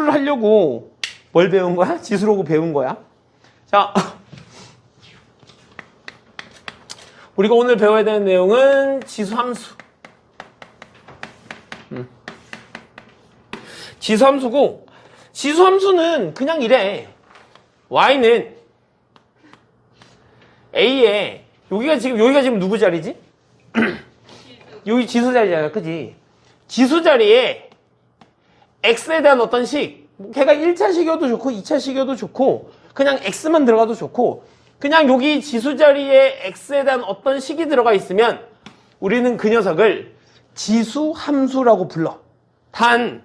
지수를 하려고 뭘 배운 거야? 지수라고 배운 거야. 자, 우리가 오늘 배워야 되는 내용은 지수함수. 지수함수고, 지수함수는 그냥 이래. y는 a에 여기가 지금 누구 자리지? 여기 지수 자리잖아, 그지? 지수 자리에 x에 대한 어떤 식, 걔가 1차식이어도 좋고 2차식이어도 좋고 그냥 x만 들어가도 좋고, 그냥 여기 지수 자리에 x에 대한 어떤 식이 들어가 있으면 우리는 그 녀석을 지수함수라고 불러. 단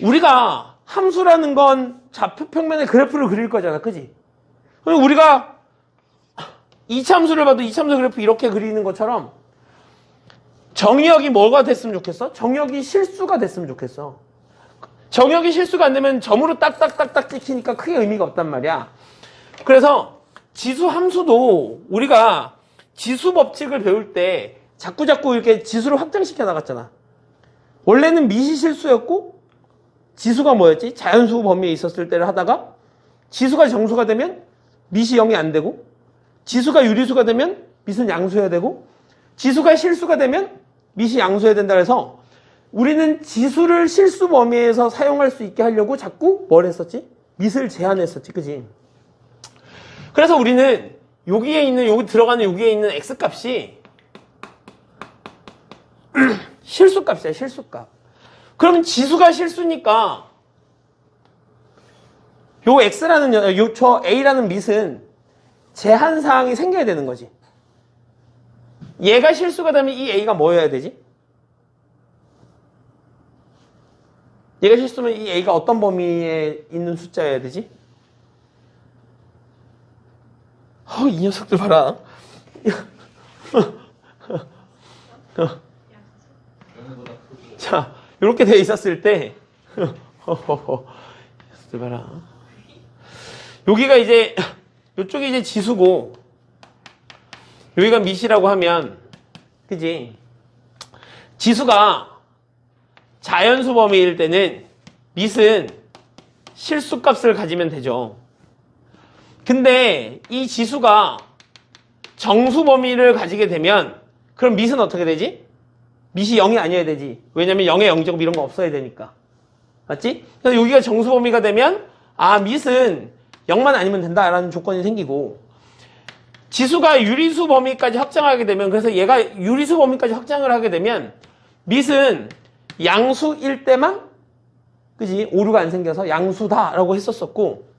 우리가 함수라는 건 좌표 평면에 그래프를 그릴 거잖아, 그지? 그럼 우리가 2차 함수를 봐도 2차 함수 그래프 이렇게 그리는 것처럼 정의역이 뭐가 됐으면 좋겠어? 정의역이 실수가 됐으면 좋겠어. 정의역이 실수가 안 되면 점으로 딱딱딱딱 찍히니까 크게 의미가 없단 말이야. 그래서 지수 함수도 우리가 지수 법칙을 배울 때 자꾸 이렇게 지수를 확장시켜 나갔잖아. 원래는 미시 실수였고 지수가 뭐였지? 자연수 범위에 있었을 때를 하다가 지수가 정수가 되면 미시 0이 안 되고, 지수가 유리수가 되면 미수는 양수여야 되고, 지수가 실수가 되면 미시 양수여야 된다 해서 우리는 지수를 실수 범위에서 사용할 수 있게 하려고 자꾸 뭘 했었지? 미를 제한했었지, 그지? 그래서 우리는 여기 들어가는 여기에 있는 x값이 실수값이야, 실수값. 그러면 지수가 실수니까 요 x라는 저 a라는 밑은 제한사항이 생겨야 되는 거지. 얘가 실수가 되면 이 a가 뭐여야 되지? 얘가 실수면 이 a가 어떤 범위에 있는 숫자여야 되지? 이 녀석들 봐라. 자, 이렇게 되어 있었을 때 녀석들 봐라. 여기가 이제 이쪽이 이제 지수고 여기가 밑이라고 하면, 그지? 지수가 자연수 범위일 때는 밑은 실수값을 가지면 되죠. 근데 이 지수가 정수 범위를 가지게 되면 그럼 밑은 어떻게 되지? 밑이 0이 아니어야 되지. 왜냐면 0의 영제곱 이런 거 없어야 되니까. 맞지? 그래서 여기가 정수 범위가 되면 밑은 0만 아니면 된다라는 조건이 생기고, 지수가 유리수 범위까지 확장하게 되면, 그래서 얘가 유리수 범위까지 확장을 하게 되면 밑은 양수일 때만, 그지? 오류가 안 생겨서 양수다라고 했었었고,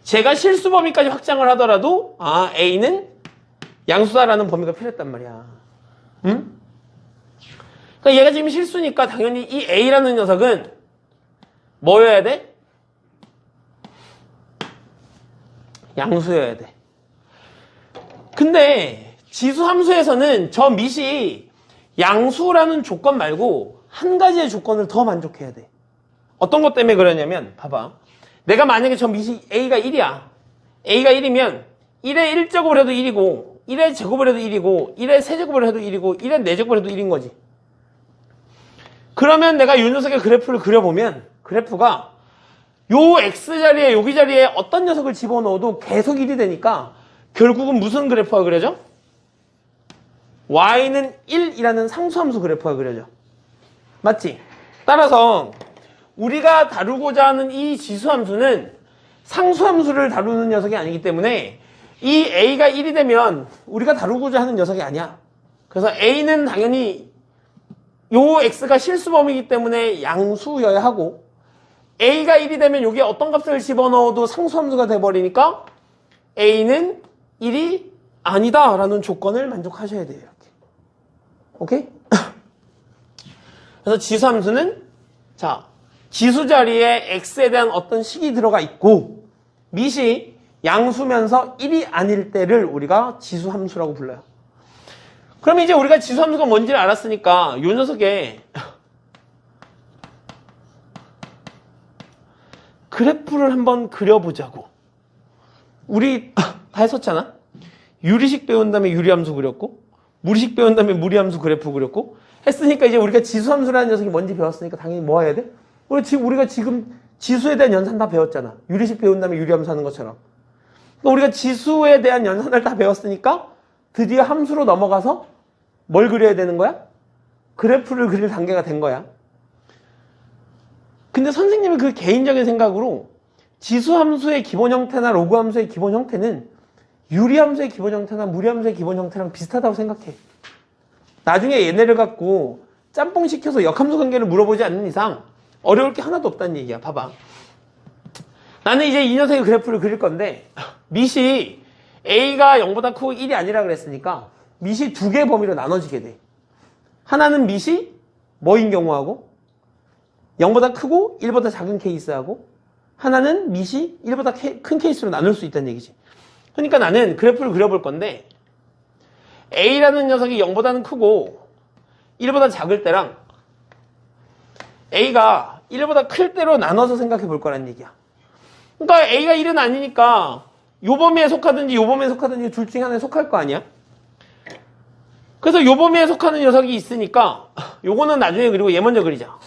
제가 실수 범위까지 확장을 하더라도 A는 양수다라는 범위가 필요했단 말이야. 응? 그러니까 얘가 지금 실수니까 당연히 이 A라는 녀석은 뭐여야 돼? 양수여야 돼. 근데 지수 함수에서는 저 밑이 양수라는 조건 말고 한 가지의 조건을 더 만족해야 돼. 어떤 것 때문에 그러냐면, 봐봐. 내가 만약에 저 밑이 A가 1이야. A가 1이면 1의 1제곱을 해도 1이고 1의 제곱을 해도 1이고 1의 세제곱을 해도 1이고 1의 4제곱을 해도 1인 거지. 그러면 내가 이 녀석의 그래프를 그려보면 그래프가 요 X자리에 여기 자리에 어떤 녀석을 집어넣어도 계속 1이 되니까 결국은 무슨 그래프가 그려져? Y는 1이라는 상수함수 그래프가 그려져. 맞지? 따라서 우리가 다루고자 하는 이 지수함수는 상수함수를 다루는 녀석이 아니기 때문에 이 A가 1이 되면 우리가 다루고자 하는 녀석이 아니야. 그래서 A는 당연히 요 X가 실수범위이기 때문에 양수여야 하고, A가 1이 되면 여기에 어떤 값을 집어넣어도 상수함수가 돼버리니까 A는 1이 아니다 라는 조건을 만족하셔야 돼요. 이렇게. 오케이? 그래서 지수함수는 지수 자리에 X에 대한 어떤 식이 들어가 있고 밑이 양수면서 1이 아닐 때를 우리가 지수함수라고 불러요. 그럼 이제 우리가 지수함수가 뭔지를 알았으니까 요 녀석에 그래프를 한번 그려보자고. 우리 다 했었잖아. 유리식 배운 다음에 유리함수 그렸고, 무리식 배운 다음에 무리함수 그래프 그렸고, 했으니까 이제 우리가 지수함수라는 녀석이 뭔지 배웠으니까 당연히 뭐 해야 돼? 우리가 지금 지수에 대한 연산 다 배웠잖아. 유리식 배운 다음에 유리함수 하는 것처럼. 그러니까 우리가 지수에 대한 연산을 다 배웠으니까 드디어 함수로 넘어가서 뭘 그려야 되는 거야? 그래프를 그릴 단계가 된 거야. 근데 선생님의 그 개인적인 생각으로 지수함수의 기본 형태나 로그함수의 기본 형태는 유리함수의 기본 형태나 무리함수의 기본 형태랑 비슷하다고 생각해. 나중에 얘네를 갖고 짬뽕 시켜서 역함수 관계를 물어보지 않는 이상 어려울 게 하나도 없다는 얘기야. 봐봐. 나는 이제 이 녀석의 그래프를 그릴 건데 밑이 A가 0보다 크고 1이 아니라 그랬으니까 밑이 두 개의 범위로 나눠지게 돼. 하나는 밑이 뭐인 경우하고 0보다 크고 1보다 작은 케이스하고 하나는 밑이 1보다 큰 케이스로 나눌 수 있다는 얘기지. 그러니까 나는 그래프를 그려볼 건데 A라는 녀석이 0보다는 크고 1보다 작을 때랑 A가 1보다 클 때로 나눠서 생각해 볼 거란 얘기야. 그러니까 A가 1은 아니니까 요 범위에 속하든지 요 범위에 속하든지 둘 중에 하나에 속할 거 아니야? 그래서 요 범위에 속하는 녀석이 있으니까 요거는 나중에 그리고 얘 먼저 그리자.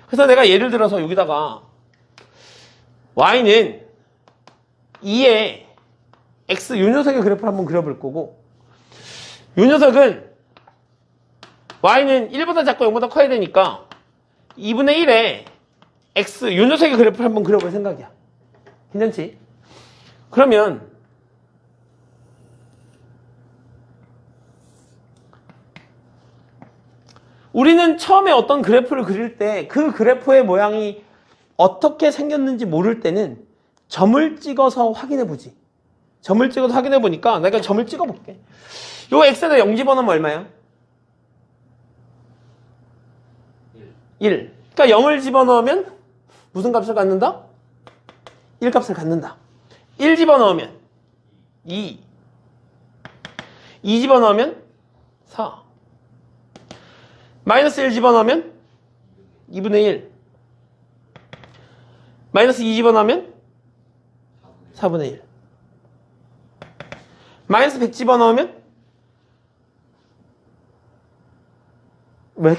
그래서 내가 예를 들어서 여기다가 y는 2의 x 요 녀석의 그래프를 한번 그려볼 거고 요 녀석은 y는 1보다 작고 0보다 커야 되니까 2분의 1의 x 요 녀석의 그래프를 한번 그려볼 생각이야. 괜찮지? 그러면 우리는 처음에 어떤 그래프를 그릴 때 그 그래프의 모양이 어떻게 생겼는지 모를 때는 점을 찍어서 확인해 보지. 점을 찍어서 확인해 보니까 내가 점을 찍어 볼게. 요 x에다 0 집어넣으면 얼마야? 1. 그러니까 0을 집어넣으면 무슨 값을 갖는다? 1 값을 갖는다. 1 집어넣으면 2. 2 집어넣으면 4. 마이너스 1 집어넣으면 2분의 1. 마이너스 2 집어넣으면 4분의 1. 마이너스 100 집어넣으면 왜?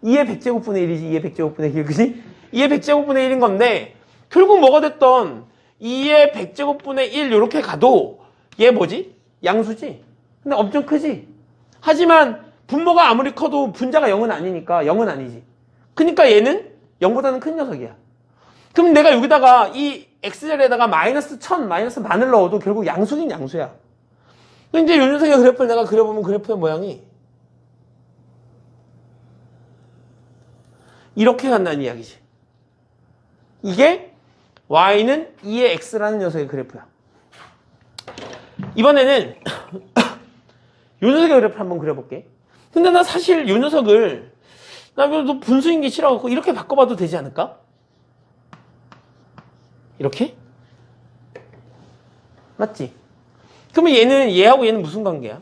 2의 100제곱분의 1이지. 2의 100제곱분의 1, 그지? 2의 100제곱분의 1인 건데 결국 뭐가 됐던 2의 100제곱분의 1 이렇게 가도 얘 뭐지? 양수지? 근데 엄청 크지? 하지만 분모가 아무리 커도 분자가 0은 아니니까 0은 아니지. 그러니까 얘는 0보다는 큰 녀석이야. 그럼 내가 여기다가 이 x자리에다가 마이너스 1000, 마이너스 만을 넣어도 결국 양수긴 양수야. 근데 이제 요 녀석의 그래프를 내가 그려보면 그래프의 모양이 이렇게 간다는 이야기지. 이게 y는 2의 x라는 녀석의 그래프야. 이번에는 요 녀석의 그래프를 한번 그려볼게. 근데 나 사실 요 녀석을 나 분수인 게 싫어갖고 이렇게 바꿔봐도 되지 않을까? 이렇게? 맞지? 그러면 얘하고 얘는 무슨 관계야?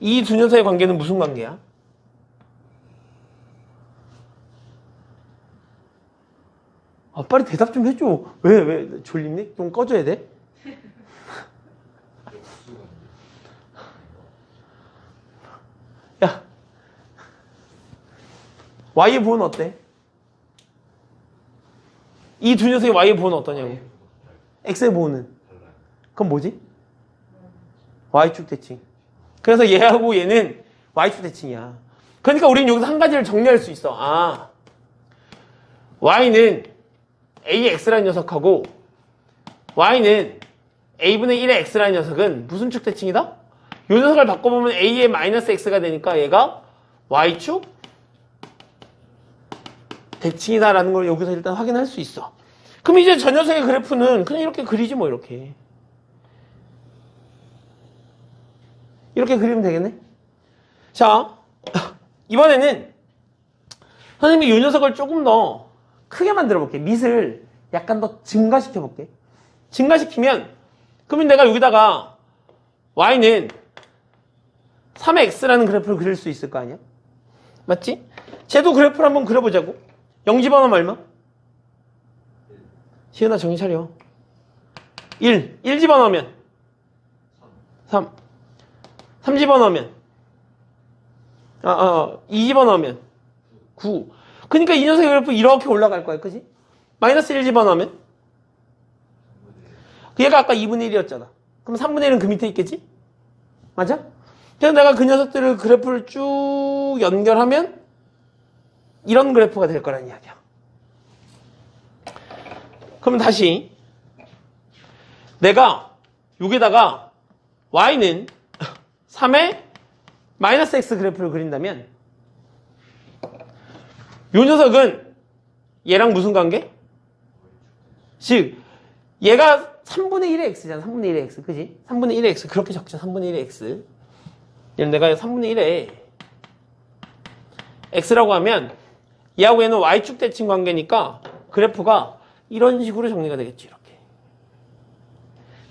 이 두 녀석의 관계는 무슨 관계야? 아, 빨리 대답 좀 해줘. 왜 졸립니? 좀 꺼줘야 돼? 야, y의 부호는 어때? 이 두 녀석의 y의 부호는 어떠냐고? x의 부호는? 그럼 뭐지? y축 대칭. 그래서 얘하고 얘는 y축 대칭이야. 그러니까 우리는 여기서 한 가지를 정리할 수 있어. 아, y는 a의 x라는 녀석하고 y는 a분의 1의 x라는 녀석은 무슨 축 대칭이다? 요 녀석을 바꿔보면 a의 마이너스 x가 되니까 얘가 y축 대칭이다라는 걸 여기서 일단 확인할 수 있어. 그럼 이제 저 녀석의 그래프는 그냥 이렇게 그리지 뭐. 이렇게 그리면 되겠네. 자, 이번에는 선생님이 이 녀석을 조금 더 크게 만들어 볼게. 밑을 약간 더 증가시켜 볼게. 증가시키면 그러면 내가 여기다가 y는 3의 x라는 그래프를 그릴 수 있을 거 아니야? 맞지? 쟤도 그래프를 한번 그려보자고. 0 집어넣으면 얼마? 시은아 정신 차려. 1 집어넣으면 3 집어넣으면 2 집어넣으면 9. 그러니까 이 녀석의 그래프 이렇게 올라갈 거야. 그지? 마이너스 1 집어넣으면 얘가 아까 2분의 1이었잖아. 그럼 3분의 1은 그 밑에 있겠지? 맞아? 그래서 내가 그 녀석들을 그래프를 쭉 연결하면 이런 그래프가 될 거란 이야기야. 그러면 다시 내가 여기다가 y는 3의 마이너스 x 그래프를 그린다면 요 녀석은 얘랑 무슨 관계? 즉 얘가 3분의 1의 x잖아. 3분의 1의 x. 그지? 3분의 1의 x. 그렇게 적죠. 3분의 1의 x. 얘는 내가 3분의 1의 x라고 하면 얘하고 얘는 y축 대칭 관계니까 그래프가 이런 식으로 정리가 되겠지. 이렇게.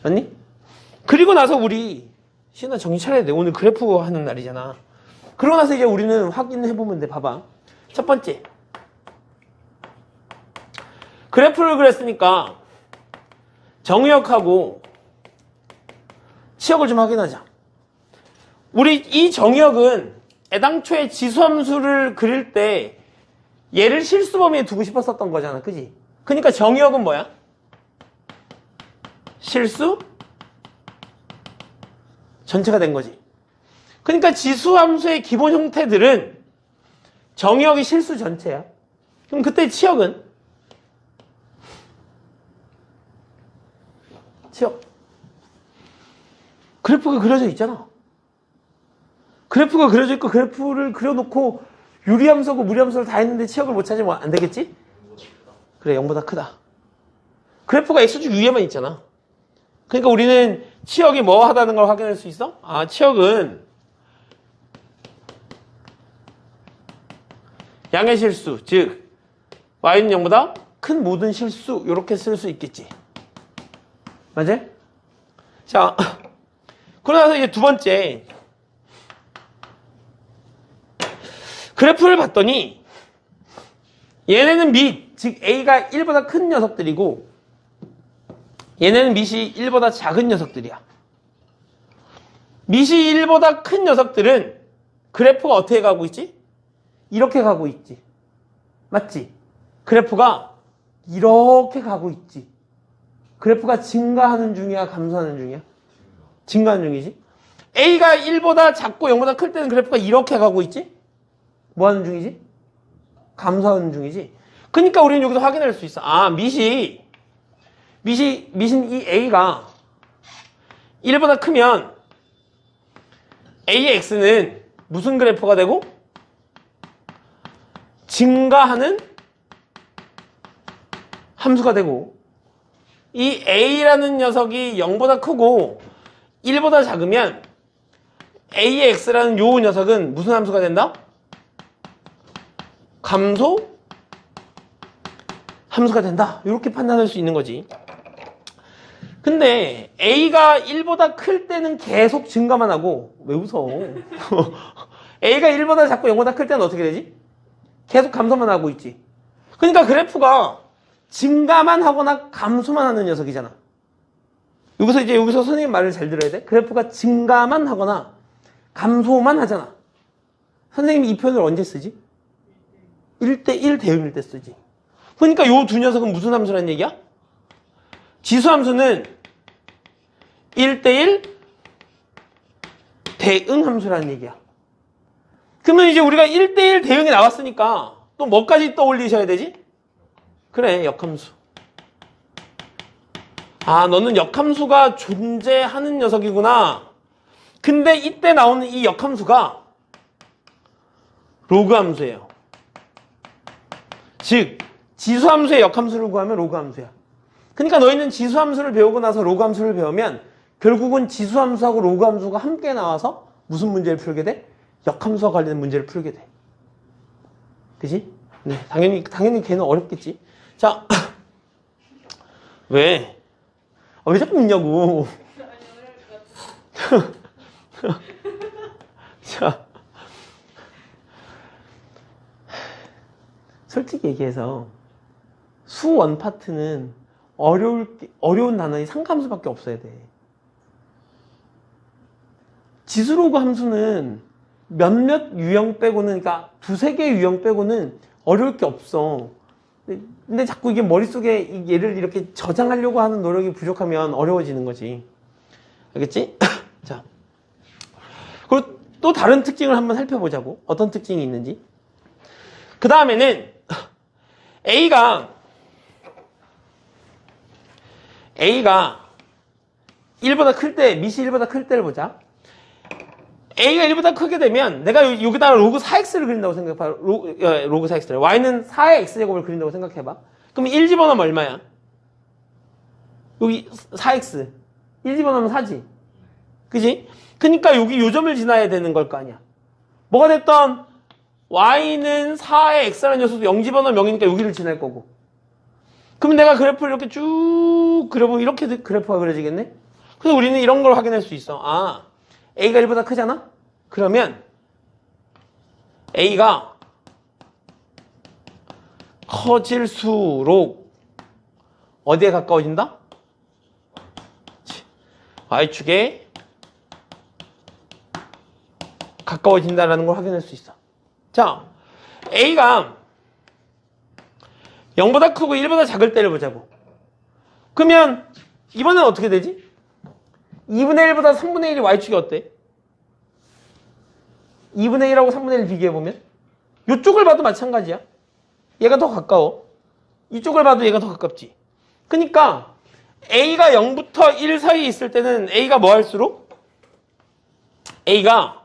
맞니? 그리고 나서 우리 시은아 정신 차려야 돼. 오늘 그래프 하는 날이잖아. 그러고 나서 이제 우리는 확인해보면 돼. 봐봐. 첫 번째. 그래프를 그렸으니까 정의역하고 치역을 좀 확인하자. 우리 이 정의역은 애당초에 지수함수를 그릴 때 얘를 실수 범위에 두고 싶었었던 거잖아. 그지? 그러니까 정의역은 뭐야? 실수 전체가 된 거지. 그러니까 지수함수의 기본 형태들은 정의역이 실수 전체야. 그럼 그때 치역은? 치역. 그래프가 그려져 있잖아. 그래프가 그려져 있고 그래프를 그려놓고 유리함수하고 무리함수를 다 했는데 치역을 못 찾으면 안 되겠지? 그래, 0보다 크다. 그래프가 x축 위에만 있잖아. 그러니까 우리는 치역이 뭐 하다는 걸 확인할 수 있어? 아, 치역은 양의 실수, 즉 y는 0보다 큰 모든 실수 이렇게 쓸 수 있겠지. 맞아? 자, 그러고 나서 이제 두 번째 그래프를 봤더니 얘네는 밑, 즉 a가 1보다 큰 녀석들이고 얘네는 밑이 1보다 작은 녀석들이야. 밑이 1보다 큰 녀석들은 그래프가 어떻게 가고 있지? 이렇게 가고 있지. 맞지? 그래프가 이렇게 가고 있지. 그래프가 증가하는 중이야, 감소하는 중이야? 증가하는 중이지. a가 1보다 작고 0보다 클 때는 그래프가 이렇게 가고 있지? 뭐 하는 중이지? 감소하는 중이지. 그러니까 우리는 여기서 확인할 수 있어. 아, 밑인 이 a가 1보다 크면 a의 x는 무슨 그래프가 되고? 증가하는 함수가 되고, 이 a라는 녀석이 0보다 크고 1보다 작으면 a의 x라는 요 녀석은 무슨 함수가 된다? 감소 함수가 된다. 이렇게 판단할 수 있는 거지. 근데 a가 1보다 클 때는 계속 증가만 하고, 왜 웃어? a가 1보다 작고 0보다 클 때는 어떻게 되지? 계속 감소만 하고 있지. 그러니까 그래프가 증가만 하거나 감소만 하는 녀석이잖아. 여기서 선생님 말을 잘 들어야 돼. 그래프가 증가만 하거나 감소만 하잖아. 선생님이 이 표현을 언제 쓰지? 1대1 대응일 때 쓰지. 그러니까 요 두 녀석은 무슨 함수라는 얘기야? 지수함수는 1대1 대응 함수라는 얘기야. 그러면 이제 우리가 1대1 대응이 나왔으니까 또 뭐까지 떠올리셔야 되지? 그래, 역함수. 아, 너는 역함수가 존재하는 녀석이구나. 근데 이때 나오는 이 역함수가 로그함수예요. 즉 지수함수의 역함수를 구하면 로그함수야. 그러니까 너희는 지수함수를 배우고 나서 로그함수를 배우면 결국은 지수함수하고 로그함수가 함께 나와서 무슨 문제를 풀게 돼? 역함수와 관련된 문제를 풀게 돼. 그지? 네, 당연히 걔는 어렵겠지. 자, 왜? 왜 자꾸 웃냐고. 자, 솔직히 얘기해서 수원 파트는 어려운 단원이 상함수밖에 없어야 돼. 지수로그 함수는 몇몇 유형 빼고는, 그러니까 두세 개의 유형 빼고는 어려울 게 없어. 근데 자꾸 이게 머릿속에 얘를 이렇게 저장하려고 하는 노력이 부족하면 어려워지는 거지. 알겠지? 자. 그리고 또 다른 특징을 한번 살펴보자고. 어떤 특징이 있는지. 그 다음에는 A가 1보다 클 때, 밑이 1보다 클 때를 보자. A가 1보다 크게 되면 내가 여기다가 로그 4x를 그린다고 생각해봐. 로그 4x를. y는 4의 x제곱을 그린다고 생각해봐. 그럼 1 집어넣으면 얼마야? 여기 4x. 1 집어넣으면 4지. 그지? 그러니까 여기 요점을 지나야 되는 걸 거 아니야. 뭐가 됐던 y는 4의 x라는 녀석도 0 집어넣으면 0이니까 여기를 지날 거고. 그럼 내가 그래프를 이렇게 쭉 그려보면 이렇게 그래프가 그려지겠네? 그래서 우리는 이런 걸 확인할 수 있어. 아, A가 1보다 크잖아? 그러면 A가 커질수록 어디에 가까워진다? Y축에 가까워진다라는 걸 확인할 수 있어. 자, A가 0보다 크고 1보다 작을 때를 보자고. 그러면 이번엔 어떻게 되지? 2분의 1보다 3분의 1이 Y축이 어때? 2분의 1하고 3분의 1 비교해보면 이쪽을 봐도 마찬가지야. 얘가 더 가까워. 이쪽을 봐도 얘가 더 가깝지. 그러니까 A가 0부터 1 사이에 있을 때는 A가 뭐 할수록? A가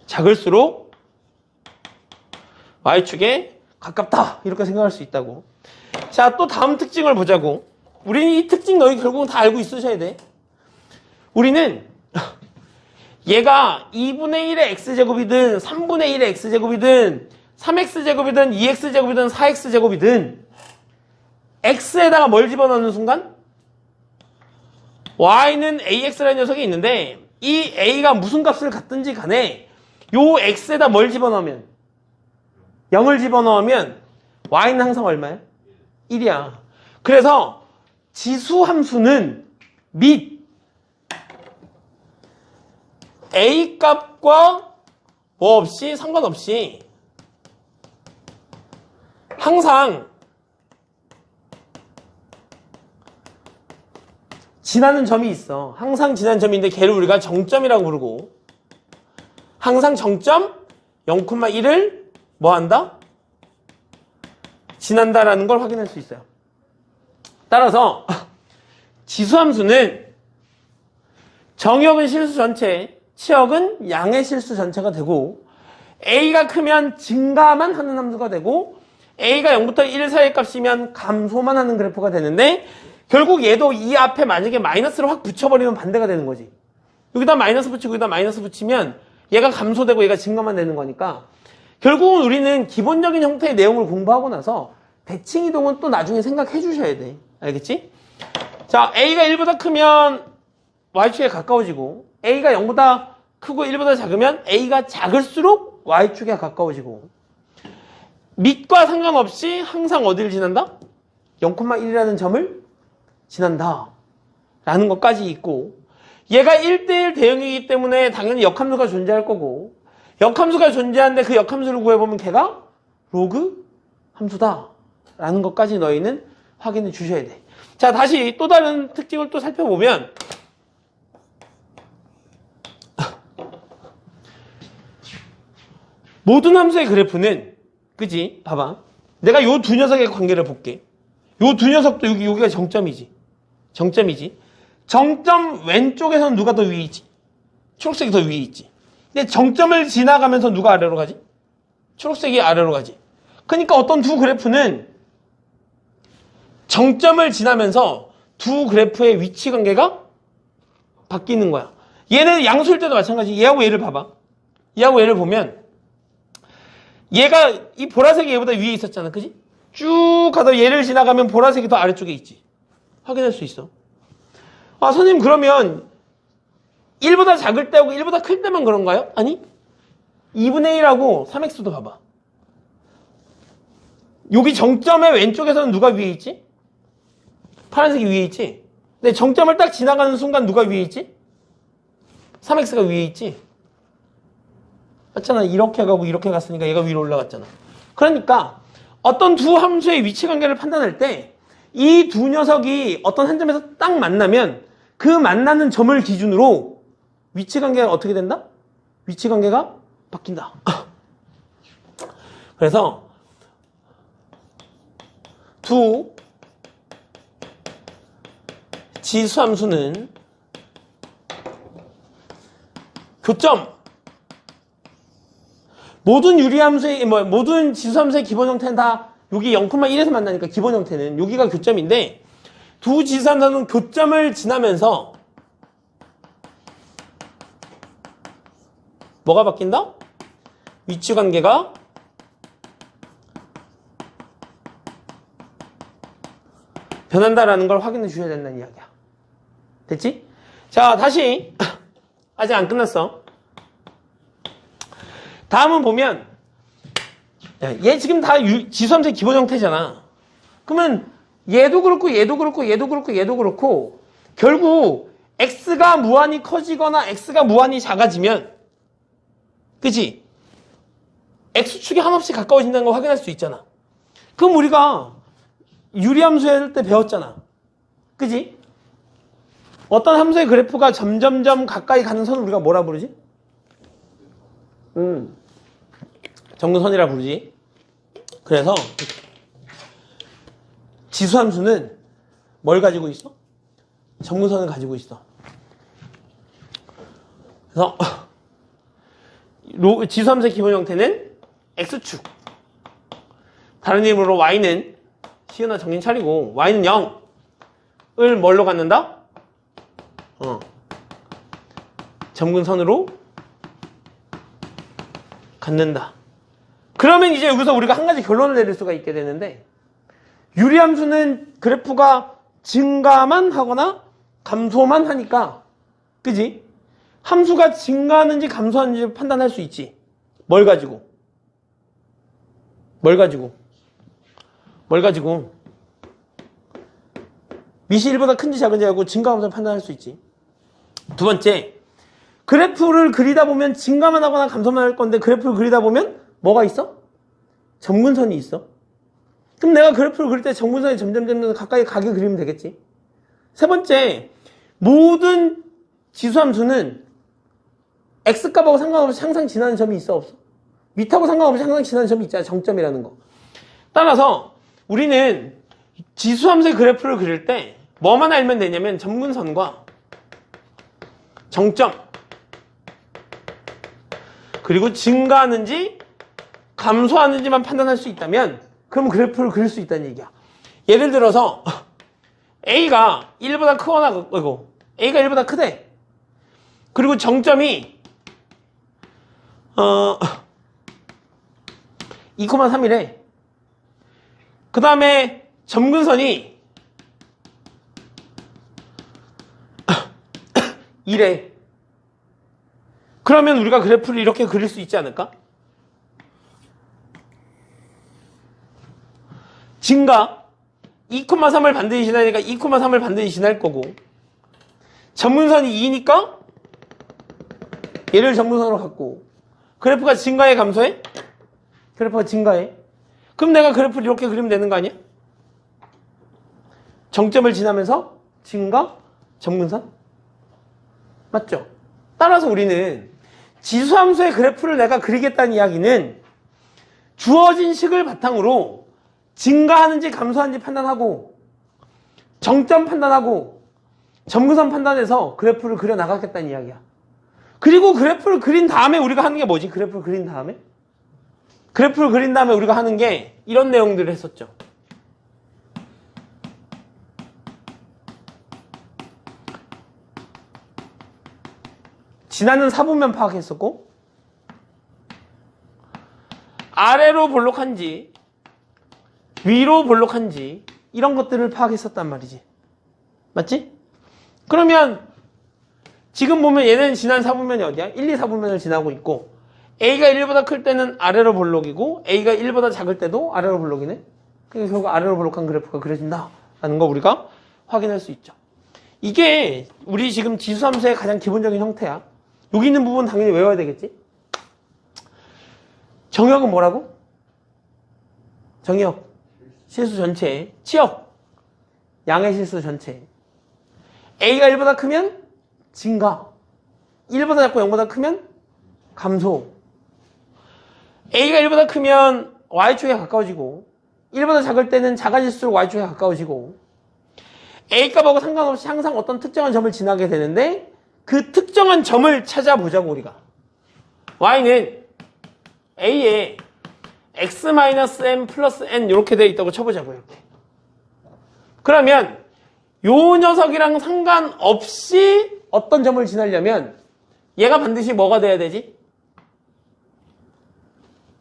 작을수록 Y축에 가깝다. 이렇게 생각할 수 있다고. 자, 또 다음 특징을 보자고. 우리는 이 특징 너희 결국은 다 알고 있으셔야 돼. 우리는 얘가 2분의 1의 x제곱이든 3분의 1의 x제곱이든 3x제곱이든 2x제곱이든 4x제곱이든 x에다가 뭘 집어넣는 순간 y는 ax라는 녀석이 있는데 이 a가 무슨 값을 갖든지 간에 요 x에다 뭘 집어넣으면 0을 집어넣으면 y는 항상 얼마야? 1이야. 그래서 지수함수는 및 a 값과 뭐 없이 상관없이 항상 지나는 점이 있어. 항상 지나는 점인데 걔를 우리가 정점이라고 부르고 항상 정점 0,1을 뭐 한다? 지난다라는 걸 확인할 수 있어요. 따라서 지수함수는 정역은 실수 전체, 치역은 양의 실수 전체가 되고 A가 크면 증가만 하는 함수가 되고 A가 0부터 1 사이의 값이면 감소만 하는 그래프가 되는데 결국 얘도 이 앞에 만약에 마이너스를 확 붙여버리면 반대가 되는 거지. 여기다 마이너스 붙이고 여기다 마이너스 붙이면 얘가 감소되고 얘가 증가만 되는 거니까 결국은 우리는 기본적인 형태의 내용을 공부하고 나서 대칭 이동은 또 나중에 생각해 주셔야 돼. 알겠지? 자, A가 1보다 크면 Y축에 가까워지고 A가 0보다 크고 1보다 작으면 A가 작을수록 Y축에 가까워지고 밑과 상관없이 항상 어디를 지난다? 0,1이라는 점을 지난다 라는 것까지 있고 얘가 1대1 대응이기 때문에 당연히 역함수가 존재할 거고 역함수가 존재하는데 그 역함수를 구해보면 걔가 로그 함수다 라는 것까지 너희는 확인해 주셔야 돼. 자, 다시 또 다른 특징을 또 살펴보면 모든 함수의 그래프는 그지? 봐봐. 내가 요 두 녀석의 관계를 볼게. 요 두 녀석도 여기가 정점이지. 정점이지. 정점 왼쪽에서는 누가 더 위에 있지? 초록색이 더 위에 있지. 근데 정점을 지나가면서 누가 아래로 가지? 초록색이 아래로 가지. 그러니까 어떤 두 그래프는 정점을 지나면서 두 그래프의 위치 관계가 바뀌는 거야. 얘는 양수일 때도 마찬가지. 얘하고 얘를 봐봐. 얘하고 얘를 보면 얘가 이 보라색이 얘보다 위에 있었잖아. 그지? 쭉 가다 얘를 지나가면 보라색이 더 아래쪽에 있지. 확인할 수 있어. 아, 선생님 그러면 1보다 작을 때하고 1보다 클 때만 그런가요? 아니, 2분의 1하고 3x도 봐봐. 여기 정점의 왼쪽에서는 누가 위에 있지? 파란색이 위에 있지? 근데 정점을 딱 지나가는 순간 누가 위에 있지? 3x가 위에 있지? 맞잖아. 이렇게 가고 이렇게 갔으니까 얘가 위로 올라갔잖아. 그러니까 어떤 두 함수의 위치 관계를 판단할 때 이 두 녀석이 어떤 한 점에서 딱 만나면 그 만나는 점을 기준으로 위치 관계가 어떻게 된다? 위치 관계가 바뀐다. 그래서 두 지수함수는 교점, 모든 유리함수의 모든 지수함수의 기본 형태는 다 여기 0,1에서 만나니까 기본 형태는 여기가 교점인데 두 지수함수는 교점을 지나면서 뭐가 바뀐다? 위치 관계가 변한다라는 걸 확인해 주셔야 된다는 이야기야. 됐지? 자, 다시 아직 안 끝났어. 다음은 보면 얘 지금 다 지수함수의 기본 형태잖아. 그러면 얘도 그렇고 얘도 그렇고 얘도 그렇고 얘도 그렇고 결국 x가 무한히 커지거나 x가 무한히 작아지면 그치? x축이 한없이 가까워진다는 걸 확인할 수 있잖아. 그럼 우리가 유리함수 할 때 배웠잖아. 그치? 어떤 함수의 그래프가 점점점 가까이 가는 선을 우리가 뭐라 부르지? 점근선이라 부르지. 그래서 지수함수는 뭘 가지고 있어? 점근선을 가지고 있어. 그래서 지수함수의 기본 형태는 x축. 다른 이름으로 y는 시은아 정신 차리고 y는 0을 뭘로 갖는다? 점근선으로 갖는다. 그러면 이제 여기서 우리가 한 가지 결론을 내릴 수가 있게 되는데 유리함수는 그래프가 증가만 하거나 감소만 하니까 그지? 함수가 증가하는지 감소하는지 판단할 수 있지. 뭘 가지고? 밑이 1보다 큰지 작은지 알고 증가하면서 판단할 수 있지. 두 번째, 그래프를 그리다 보면 증가만 하거나 감소만 할 건데 그래프를 그리다 보면 뭐가 있어? 점근선이 있어. 그럼 내가 그래프를 그릴 때 점근선이 점점 가까이 가게 그리면 되겠지. 세 번째, 모든 지수함수는 x값하고 상관없이 항상 지나는 점이 있어 없어? 밑하고 상관없이 항상 지나는 점이 있잖아. 정점이라는 거. 따라서 우리는 지수함수의 그래프를 그릴 때 뭐만 알면 되냐면 점근선과 정점 그리고 증가하는지 감소하는지만 판단할 수 있다면 그럼 그래프를 그릴 수 있다는 얘기야. 예를 들어서 A가 1보다 크거나 A가 1보다 크대. 그리고 정점이 2,3이래. 그 다음에 점근선이 2래. 그러면 우리가 그래프를 이렇게 그릴 수 있지 않을까? 증가 2,3을 반드시 지나니까 2,3을 반드시 지날 거고 점근선이 2니까 얘를 점근선으로 갖고 그래프가 증가해 감소해? 그래프가 증가해. 그럼 내가 그래프를 이렇게 그리면 되는 거 아니야? 정점을 지나면서 증가, 점근선? 맞죠? 따라서 우리는 지수함수의 그래프를 내가 그리겠다는 이야기는 주어진 식을 바탕으로 증가하는지 감소하는지 판단하고 정점 판단하고 점근선 판단해서 그래프를 그려 나가겠다는 이야기야. 그리고 그래프를 그린 다음에 우리가 하는 게 뭐지? 그래프를 그린 다음에 우리가 하는 게 이런 내용들을 했었죠. 지나는 사분면 파악했었고 아래로 볼록한지 위로 볼록한지 이런 것들을 파악했었단 말이지. 맞지? 그러면 지금 보면 얘는 지난 사분면이 어디야? 1, 2, 4분면을 지나고 있고 A가 1보다 클 때는 아래로 볼록이고 A가 1보다 작을 때도 아래로 볼록이네. 그러니까 결국 아래로 볼록한 그래프가 그려진다 라는 거 우리가 확인할 수 있죠. 이게 우리 지금 지수함수의 가장 기본적인 형태야. 여기 있는 부분 당연히 외워야 되겠지? 정역은 뭐라고? 정역. 실수 전체. 치역. 양의 실수 전체. A가 1보다 크면 증가. 1보다 작고 0보다 크면 감소. A가 1보다 크면 Y축에 가까워지고 1보다 작을 때는 작아질수록 Y축에 가까워지고 A값하고 상관없이 항상 어떤 특정한 점을 지나게 되는데 그 특정한 점을 찾아보자고 우리가. Y는 A에 x-m 플러스 n 이렇게 되어 있다고 쳐보자고 이렇게. 그러면 요 녀석이랑 상관없이 어떤 점을 지나려면 얘가 반드시 뭐가 돼야 되지?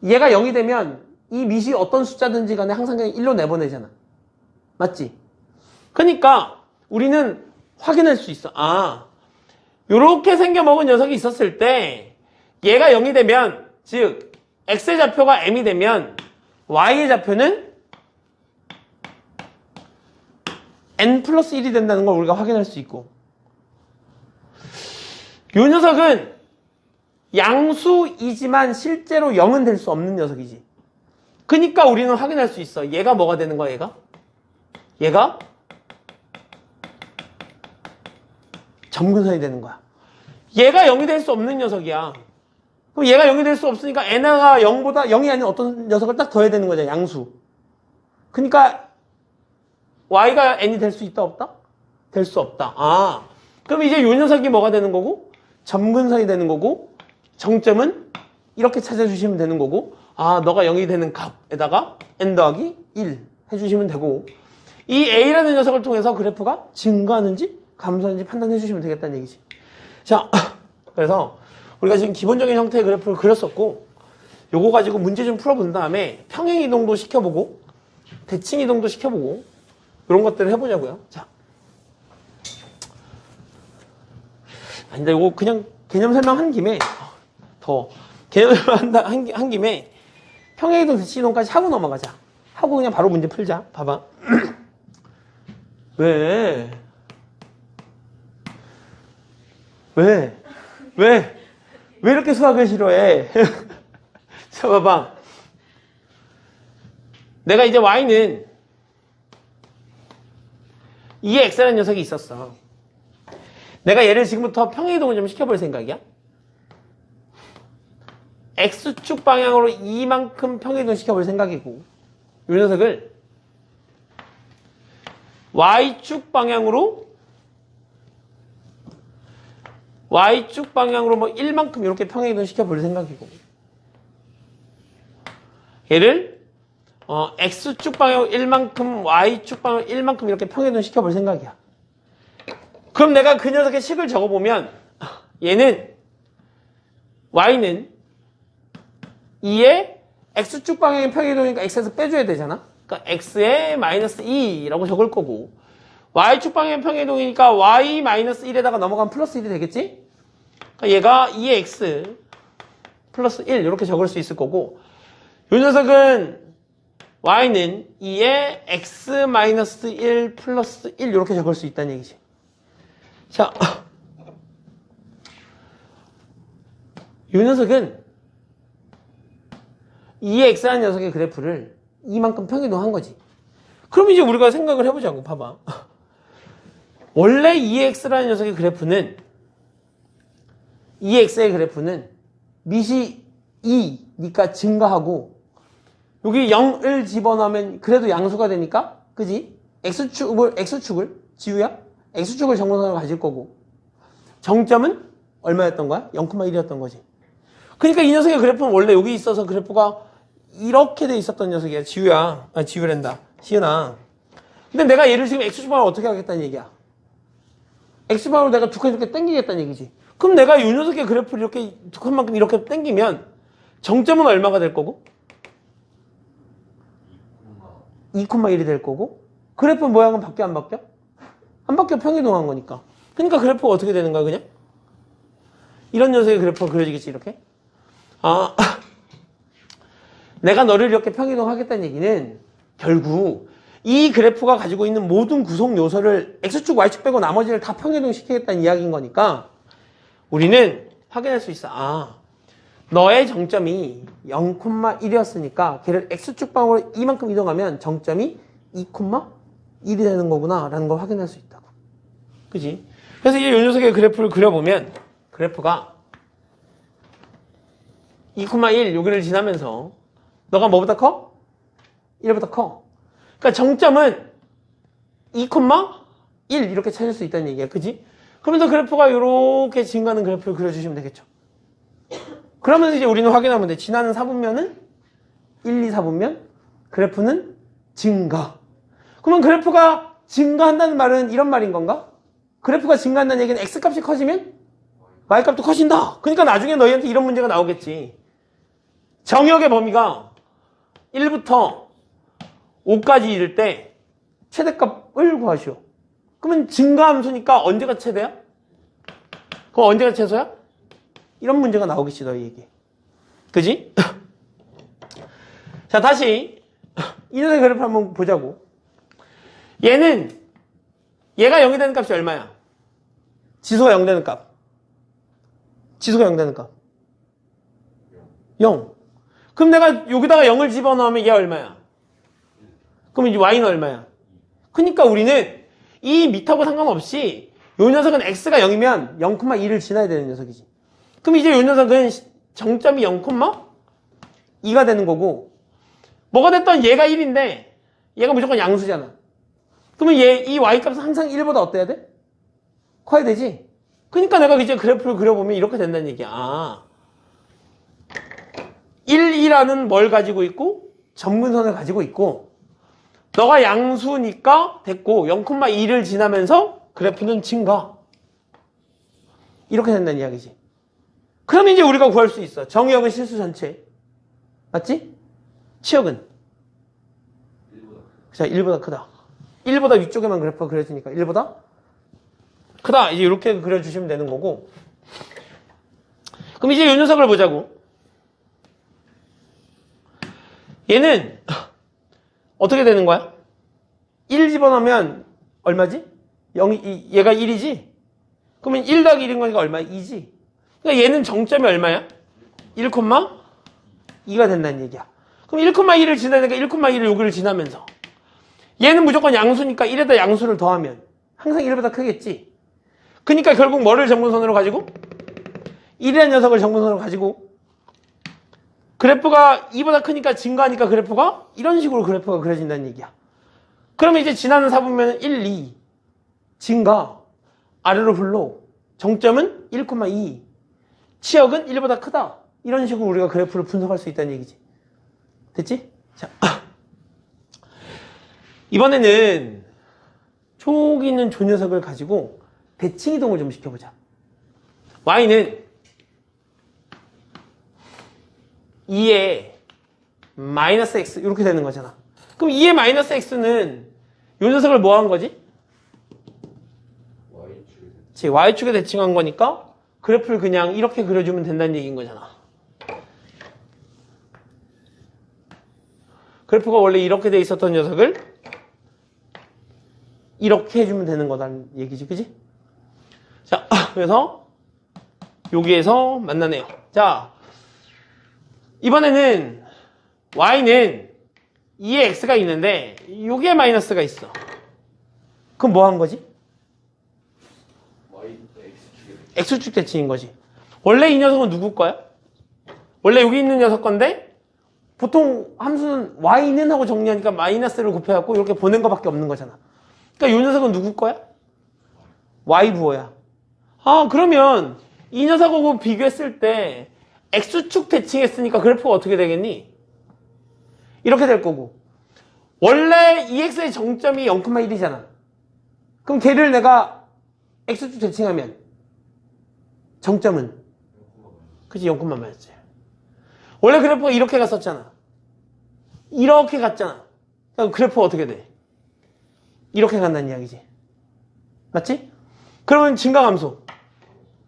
얘가 0이 되면 이 밑이 어떤 숫자든지 간에 항상 그냥 1로 내보내잖아. 맞지? 그러니까 우리는 확인할 수 있어. 아, 요렇게 생겨먹은 녀석이 있었을 때 얘가 0이 되면, 즉 x의 좌표가 m이 되면 y의 좌표는 n 플러스 1이 된다는 걸 우리가 확인할 수 있고, 요 녀석은 양수이지만 실제로 0은 될 수 없는 녀석이지. 그러니까 우리는 확인할 수 있어. 얘가 뭐가 되는 거야, 얘가 점근선이 되는 거야. 얘가 0이 될 수 없는 녀석이야. 그럼 얘가 0이 될 수 없으니까 n가 0보다 0이 아닌 어떤 녀석을 딱 더해야 되는 거잖아, 양수. 그러니까 y가 n이 될 수 있다, 없다? 될 수 없다. 아, 그럼 이제 요 녀석이 뭐가 되는 거고? 점근선이 되는 거고, 정점은 이렇게 찾아주시면 되는 거고, 아, 너가 0이 되는 값에다가 n 더하기 1 해주시면 되고, 이 a라는 녀석을 통해서 그래프가 증가하는지 감소하는지 판단해 주시면 되겠다는 얘기지. 자, 그래서 우리가 지금 기본적인 형태의 그래프를 그렸었고, 요거 가지고 문제 좀 풀어본 다음에 평행이동도 시켜보고 대칭이동도 시켜보고 이런 것들을 해보자고요. 자, 근데 요거 그냥 개념 설명한 김에 개념 설명 한 김에 평행이동 대칭이동까지 하고 넘어가자. 하고 그냥 바로 문제 풀자. 봐봐. 왜 이렇게 수학을 싫어해? 자, 봐봐. 내가 이제 y는 2의 x라는 녀석이 있었어. 내가 얘를 지금부터 평행이동을 좀 시켜볼 생각이야. x축 방향으로 2만큼 평행이동 시켜볼 생각이고, 이 녀석을 y축 방향으로 뭐 1만큼 이렇게 평행이동 시켜볼 생각이고, 얘를 x축 방향으로 1만큼 y축 방향으로 1만큼 이렇게 평행이동 시켜볼 생각이야. 그럼 내가 그 녀석의 식을 적어보면 y는 2의 x축 방향의 평행이동이니까 x에서 빼줘야 되잖아. 그러니까 x에 마이너스 2라고 적을 거고, y축 방향의 평행이동이니까 y 마이너스 1에다가 넘어가면 플러스 1이 되겠지? 그러니까 얘가 2의 x 플러스 1 이렇게 적을 수 있을 거고, 이 녀석은 y는 2의 x 마이너스 1 플러스 1 이렇게 적을 수 있다는 얘기지. 자, 이 녀석은 2의 x라는 녀석의 그래프를 이만큼 평행이동한 거지. 그럼 이제 우리가 생각을 해보자고. 봐봐. 원래 2의 x라는 녀석의 그래프는 2의 x의 그래프는 밑이 2니까 증가하고, 여기 0을 집어넣으면 그래도 양수가 되니까, 그지? x축을 지우야? x축을 정근선으로 가질 거고, 정점은 얼마였던 거야? 0,1이었던 거지. 그러니까 이 녀석의 그래프는 원래 여기 있어서 그래프가 이렇게 돼 있었던 녀석이야. 지우란다. 시은아. 근데 내가 얘를 지금 x축 방향으로 어떻게 하겠다는 얘기야? x축 방향으로 내가 두 칸 이렇게 당기겠다는 얘기지. 그럼 내가 이 녀석의 그래프를 이렇게 두 칸만큼 이렇게 당기면 정점은 얼마가 될 거고? 2,1이 될 거고, 그래프 모양은 바뀌어 안 바뀌어? 안 바뀌어. 평행이동한 거니까. 그러니까 그래프가 어떻게 되는 거야, 그냥? 이런 녀석의 그래프가 그려지겠지, 이렇게? 아, 내가 너를 이렇게 평행이동 하겠다는 얘기는 결국 이 그래프가 가지고 있는 모든 구성 요소를 x축, y축 빼고 나머지를 다 평행이동 시키겠다는 이야기인 거니까, 우리는 확인할 수 있어. 아, 너의 정점이 0,1이었으니까 걔를 x축 방으로 이만큼 이동하면 정점이 2,1이 되는 거구나 라는 걸 확인할 수 있다고. 그지? 그래서 이제 이 녀석의 그래프를 그려보면 그래프가 2,1 여기를 지나면서 너가 뭐보다 커? 1보다 커. 그러니까 정점은 2,1 이렇게 찾을 수 있다는 얘기야. 그지? 그러면서 그래프가 이렇게 증가하는 그래프를 그려주시면 되겠죠. 그러면서 이제 우리는 확인하면 돼. 지나는 4분면은 1, 2, 4분면 그래프는 증가. 그러면 그래프가 증가한다는 말은 이런 말인 건가? 그래프가 증가한다는 얘기는 x값이 커지면 y값도 커진다. 그러니까 나중에 너희한테 이런 문제가 나오겠지. 정역의 범위가 1부터 5까지 이를 때 최대값을 구하시오. 그러면 증가함수니까 언제가 최대야? 그럼 언제가 최소야? 이런 문제가 나오겠지 너희에게. 그지? 자, 다시 이 녀석의 그래프 한번 보자고. 얘가 0이 되는 값이 얼마야? 지수가 0 되는 값. 지수가 0 되는 값. 0. 그럼 내가 여기다가 0을 집어넣으면 얘 얼마야? 그럼 이제 y는 얼마야? 그러니까 우리는 이 밑하고 상관없이 요 녀석은 x가 0이면 0,2를 지나야 되는 녀석이지. 그럼 이제 요 녀석은 정점이 0,2가 되는 거고, 뭐가 됐던 얘가 1인데 얘가 무조건 양수잖아. 그러면 이 y값은 항상 1보다 어때야 돼? 커야 되지. 그러니까 내가 이제 그래프를 그려보면 이렇게 된다는 얘기야. 아, 1, 2라는 뭘 가지고 있고 점근선을 가지고 있고, 너가 양수니까 됐고 0,2를 지나면서 그래프는 증가. 이렇게 된다는 이야기지. 그러면 이제 우리가 구할 수 있어. 정역은 실수 전체. 맞지? 치역은? 자, 1보다 크다. 1보다 위쪽에만 그래프가 그려지니까 1보다 크다. 이제 이렇게 그려주시면 되는 거고. 그럼 이제 이 녀석을 보자고. 얘는 어떻게 되는 거야? 1 집어넣으면 얼마지? 얘가 1이지? 그러면 1 더하기 1인 거니까 얼마야? 2지? 그러니까 얘는 정점이 얼마야? 1,2가 된다는 얘기야. 그럼 1,2를 지나니까 1,2를 여기를 지나면서 얘는 무조건 양수니까 1에다 양수를 더하면 항상 1보다 크겠지? 그러니까 결국 뭐를 정분선으로 가지고? 1이라는 녀석을 정분선으로 가지고 그래프가 2보다 크니까 증가하니까 그래프가 이런 식으로 그래프가 그려진다는 얘기야. 그러면 이제 지나는 4분면은 1, 2 증가, 아래로 흘러, 정점은 1,2, 치역은 1보다 크다. 이런 식으로 우리가 그래프를 분석할 수 있다는 얘기지. 됐지? 자, 이번에는 촉이 있는 조 녀석을 가지고 대칭 이동을 좀 시켜보자. y는 2에 마이너스 x 이렇게 되는 거잖아. 그럼 2의 마이너스 x는 요 녀석을 뭐 한 거지? y축에 대칭한 거니까 그래프를 그냥 이렇게 그려주면 된다는 얘기인 거잖아. 그래프가 원래 이렇게 돼 있었던 녀석을 이렇게 해주면 되는 거다는 얘기지, 그지? 자, 그래서 여기에서 만나네요. 자, 이번에는 y는 2에 x가 있는데 여기에 마이너스가 있어. 그럼 뭐 한 거지? x축 대칭인 거지. 원래 이 녀석은 누구 거야? 원래 여기 있는 녀석 건데 보통 함수는 y는 하고 정리하니까 마이너스를 곱해갖고 이렇게 보낸 거밖에 없는 거잖아. 그러니까 이 녀석은 누구 거야? y 부호야. 아, 그러면 이 녀석하고 비교했을 때 x축 대칭했으니까 그래프가 어떻게 되겠니? 이렇게 될 거고, 원래 2x의 정점이 0,1이잖아. 그럼 걔를 내가 x축 대칭하면 정점은? 그치, 0,1지. 원래 그래프가 이렇게 갔었잖아. 이렇게 갔잖아. 그럼 그래프가 어떻게 돼? 이렇게 간다는 이야기지. 맞지? 그러면 증가감소,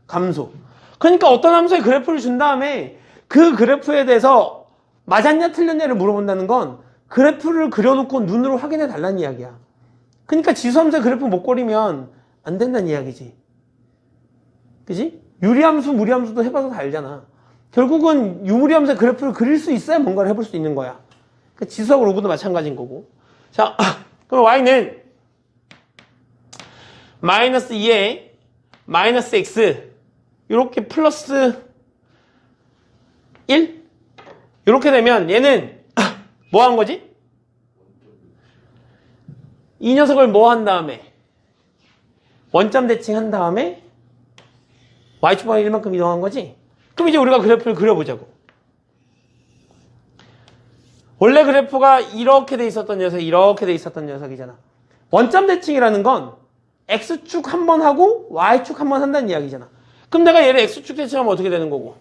감소. 그러니까 어떤 함수의 그래프를 준 다음에 그 그래프에 대해서 맞았냐 틀렸냐를 물어본다는 건 그래프를 그려놓고 눈으로 확인해 달라는 이야기야. 그러니까 지수함수의 그래프 못 그리면 안 된다는 이야기지. 그지? 유리함수, 무리함수도 해봐서 다 알잖아. 결국은 유무리함수의 그래프를 그릴 수 있어야 뭔가를 해볼 수 있는 거야. 그러니까 지수하고 로그도 마찬가지인 거고. 자, 그럼 y는 마이너스 2에 마이너스 x 이렇게 플러스 1? 이렇게 되면 얘는 뭐 한 거지? 이 녀석을 뭐 한 다음에 원점 대칭한 다음에 y축 방향 1만큼 이동한 거지? 그럼 이제 우리가 그래프를 그려보자고. 원래 그래프가 이렇게 돼 있었던 녀석, 이렇게 돼 있었던 녀석이잖아. 원점 대칭이라는 건 x축 한 번 하고 y축 한 번 한다는 이야기잖아. 그럼 내가 얘를 x축 대칭하면 어떻게 되는 거고?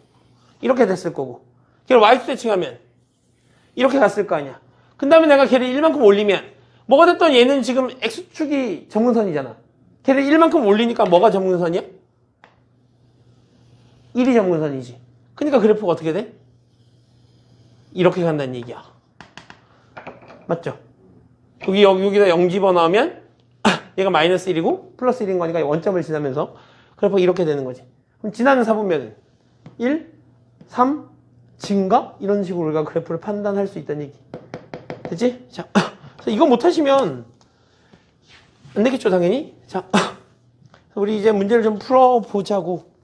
이렇게 됐을 거고. 걔를 y축 대칭하면 이렇게 갔을 거 아니야. 그 다음에 내가 걔를 1만큼 올리면 뭐가 됐든 얘는 지금 x축이 점근선이잖아. 걔를 1만큼 올리니까 뭐가 점근선이야? 1이 점근선이지. 그러니까 그래프가 어떻게 돼? 이렇게 간다는 얘기야. 맞죠? 여기다 0 집어넣으면 얘가 마이너스 1이고 플러스 1인 거니까 원점을 지나면서 그래프가 이렇게 되는 거지. 그럼 지나는 사분면은 1, 3, 증가? 이런 식으로 우리가 그래프를 판단할 수 있다는 얘기. 됐지? 자, 이거 못하시면 안 되겠죠, 당연히? 자, 우리 이제 문제를 좀 풀어보자고.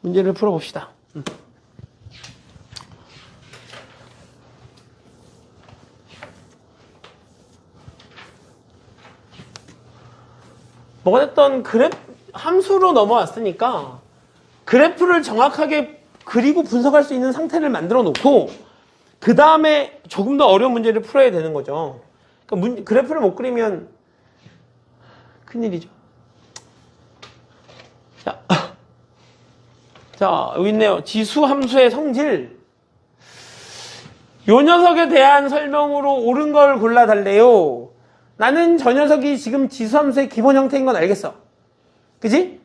문제를 풀어봅시다. 뭐가 됐던 함수로 넘어왔으니까 그래프를 정확하게 그리고 분석할 수 있는 상태를 만들어 놓고 그 다음에 조금 더 어려운 문제를 풀어야 되는 거죠. 그러니까 그래프를 못 그리면 큰일이죠. 자, 여기 있네요. 지수 함수의 성질. 요 녀석에 대한 설명으로 옳은 걸 골라달래요. 나는 저 녀석이 지금 지수 함수의 기본 형태인 건 알겠어. 그지?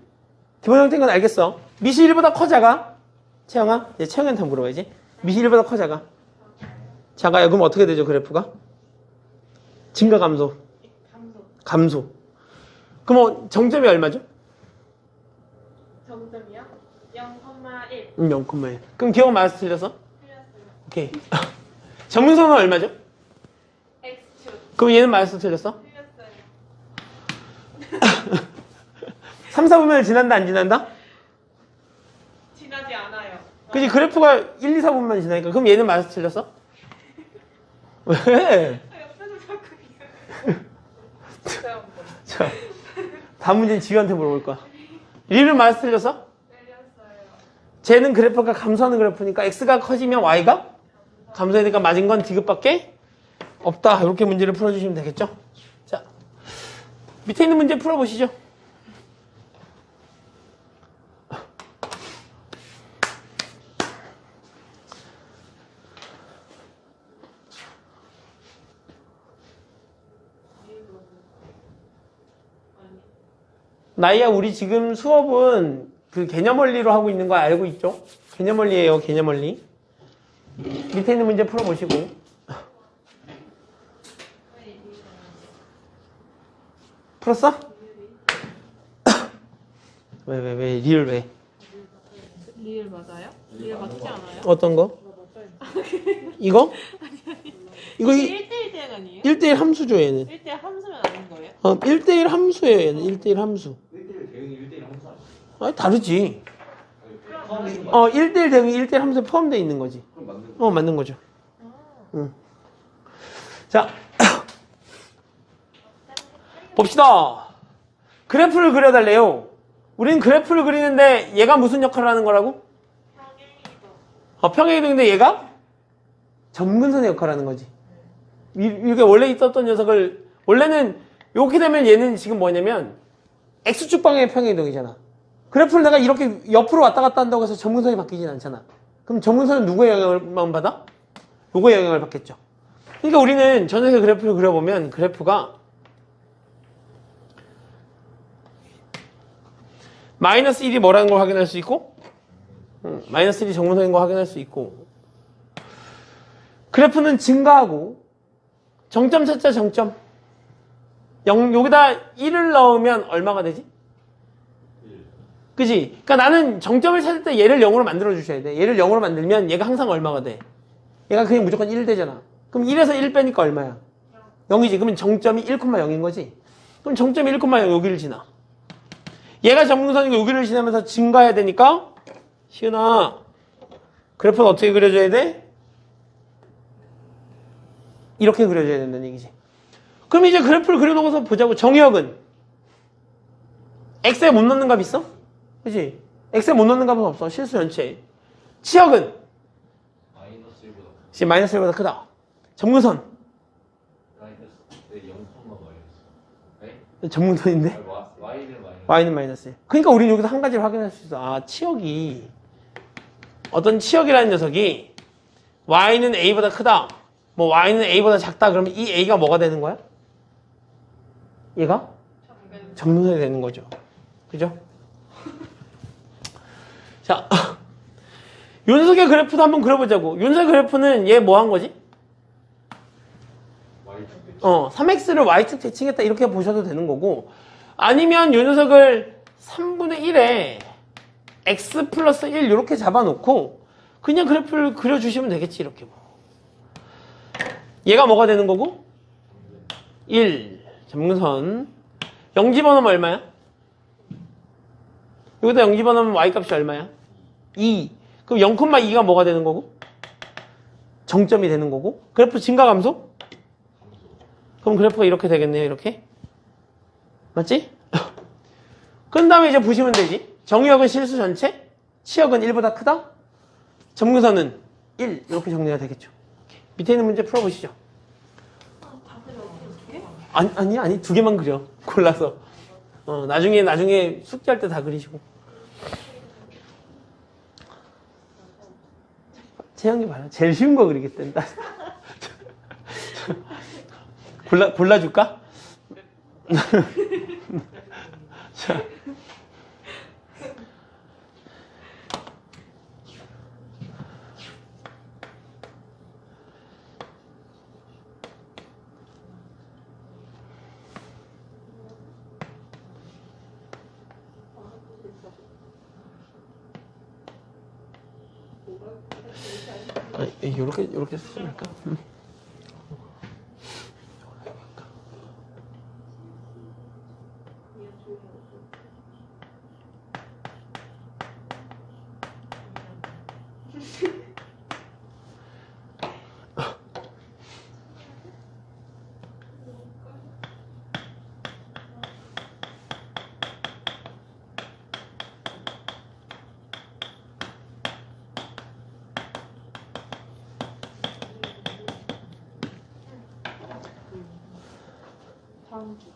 기본 형태인 건 알겠어. 미시 1보다 커, 작아? 채영아? 이제 채영이한테 물어봐야지. 미시 1보다 커, 작아? 작아요. 그럼 어떻게 되죠, 그래프가? 증가, 감소? 감소. 그럼 정점이 얼마죠? 정점이요? 0,1. 0,1. 그럼 기억 맞아서 틀렸어? 틀렸어요. 오케이. 정문선은 얼마죠? X축. 그럼 얘는 맞아서 틀렸어? 틀렸어요. 3, 4분면을 지난다, 안 지난다? 지나지 않아요. 그치, 그래프가 1, 2, 4분면 지나니까. 그럼 얘는 맞아서 틀렸어? 왜? 옆에서 자꾸 이거. 자, 다음 문제는 지우한테 물어볼 거야. 리는 맞아서 틀렸어? 틀렸어요. 쟤는 그래프가 감소하는 그래프니까 x가 커지면 y가 감소하니까 맞은 건 디귿밖에 없다. 이렇게 문제를 풀어주시면 되겠죠? 자, 밑에 있는 문제 풀어보시죠. 나이야, 우리 지금 수업은 그 개념 원리로 하고 있는 거 알고 있죠? 개념 원리예요, 개념 원리. 밑에 있는 문제 풀어보시고. 풀었어? 왜, 리을 왜? 리을 맞아요? 리을 맞지 않아요? 어떤 거? 이거? 이거 1대1 대응 아니에요? 1대1 함수죠, 얘는. 1대1 함수면 아닌 거예요? 1대1 함수예요, 얘는. 1대1 함수. 1대1 대응이 1대1 함수 아니야? 아니, 다르지. 1대1 대응이 1대1 함수에 포함되어 있는 거지. 그럼 맞는 거. 맞는 거죠. 응. 자, 봅시다. 그래프를 그려달래요. 우린 그래프를 그리는데 얘가 무슨 역할을 하는 거라고? 평행이동. 평행이동인데 얘가 점근선의 역할을 하는 거지. 이게 원래 있었던 녀석을, 원래는 이렇게 되면 얘는 지금 뭐냐면 X축 방향의 평행이동이잖아. 그래프를 내가 이렇게 옆으로 왔다 갔다 한다고 해서 점근선이 바뀌진 않잖아. 그럼 점근선은 누구의 영향을만 받아? 요거의 영향을 받겠죠. 그러니까 우리는 저 녀석의 그래프를 그려보면 그래프가 마이너스 1이 뭐라는 걸 확인할 수 있고, 마이너스 1이 정근선인 걸 확인할 수 있고, 그래프는 증가하고, 정점 찾자, 정점. 여기다 1을 넣으면 얼마가 되지? 그지? 그러니까 나는 정점을 찾을 때 얘를 0으로 만들어 주셔야 돼. 얘를 0으로 만들면 얘가 항상 얼마가 돼? 얘가 그냥 무조건 1 되잖아. 그럼 1에서 1 빼니까 얼마야? 0이지. 그러면 정점이 1,0인 거지. 그럼 정점이 1,0 여기를 지나. 얘가 정문선이고 여기를 지나면서 증가해야 되니까 시은아 그래프는 어떻게 그려줘야 돼? 이렇게 그려줘야 된다는 얘기지. 그럼 이제 그래프를 그려놓고서 보자고. 정의역은 x에 못 넣는 값 있어? 그치? x에 못 넣는 값은 없어. 실수 전체. 치역은 마이너스 1보다 지금 마이너스 1보다 크다. 정문선 마이너스 0, 마이너스 네? 정문선인데 y는 마이너스 y는 마이너스 1. 그러니까 우리는 여기서 한 가지를 확인할 수 있어. 아, 치역이 어떤 치역이라는 녀석이 y는 a보다 크다. 뭐 y는 a보다 작다. 그러면 이 a가 뭐가 되는 거야? 얘가 정문선이 되는 거죠. 그죠? 자, 윤석의 그래프도 한번 그려보자고. 윤석 그래프는 얘 뭐 한 거지? y축 3x를 y축 대칭했다 이렇게 보셔도 되는 거고, 아니면 요 녀석을 3분의 1에 x 플러스 1 이렇게 잡아놓고 그냥 그래프를 그려주시면 되겠지. 이렇게 뭐. 얘가 뭐가 되는 거고? 1 점근선 0 집어넣으면 얼마야? 여기다 0 집어넣으면 y값이 얼마야? 2. 그럼 0,2가 뭐가 되는 거고? 정점이 되는 거고. 그래프 증가 감소? 그럼 그래프가 이렇게 되겠네요. 이렇게. 맞지? 그 다음에 이제 보시면 되지. 정의역은 실수 전체, 치역은 1보다 크다, 점근선은 1 이렇게 정리가 되겠죠. 밑에 있는 문제 풀어보시죠. 아니 두 개만 그려. 골라서. 나중에 숙제할 때 다 그리시고. 채영이 봐요. 제일 쉬운 거 그리겠다. 골라줄까? 자. 요렇게 쓰니까. 다음 주.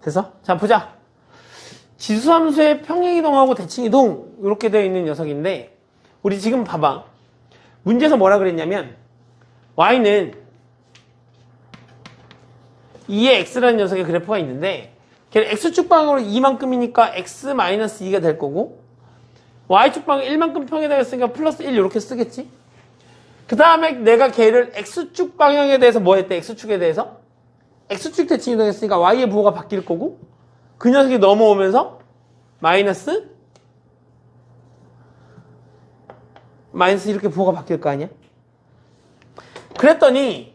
됐어? 자, 보자. 지수함수의 평행이동하고 대칭이동 이렇게 되어 있는 녀석인데, 우리 지금 봐봐. 문제에서 뭐라 그랬냐면 y는 2의 x라는 녀석의 그래프가 있는데, 걔는 x축 방향으로 2만큼이니까 x-2가 될 거고, y축 방향 1만큼 평에다 했으니까 플러스 1 이렇게 쓰겠지. 그 다음에 내가 걔를 x축 방향에 대해서 뭐 했대? x축에 대해서 x축 대칭 이동했으니까 y의 부호가 바뀔 거고, 그 녀석이 넘어오면서 마이너스 이렇게 부호가 바뀔 거 아니야? 그랬더니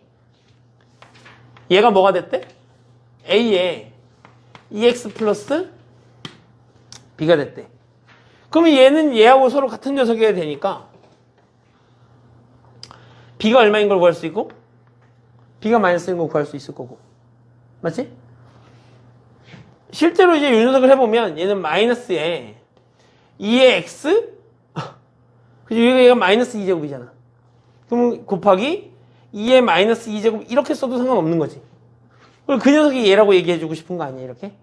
얘가 뭐가 됐대? a에 2x 플러스 b가 됐대. 그러면 얘는 얘하고 서로 같은 녀석이어야 되니까 b가 얼마인 걸 구할 수 있고 b가 마이너스 1인 거 구할 수 있을 거고. 맞지? 실제로 이제 요 녀석을 해보면 얘는 마이너스에 2의 x 그죠? 얘가 마이너스 2제곱이잖아. 그럼 곱하기 2의 마이너스 2제곱 이렇게 써도 상관없는 거지. 그리고 그 녀석이 얘라고 얘기해주고 싶은 거 아니야 이렇게?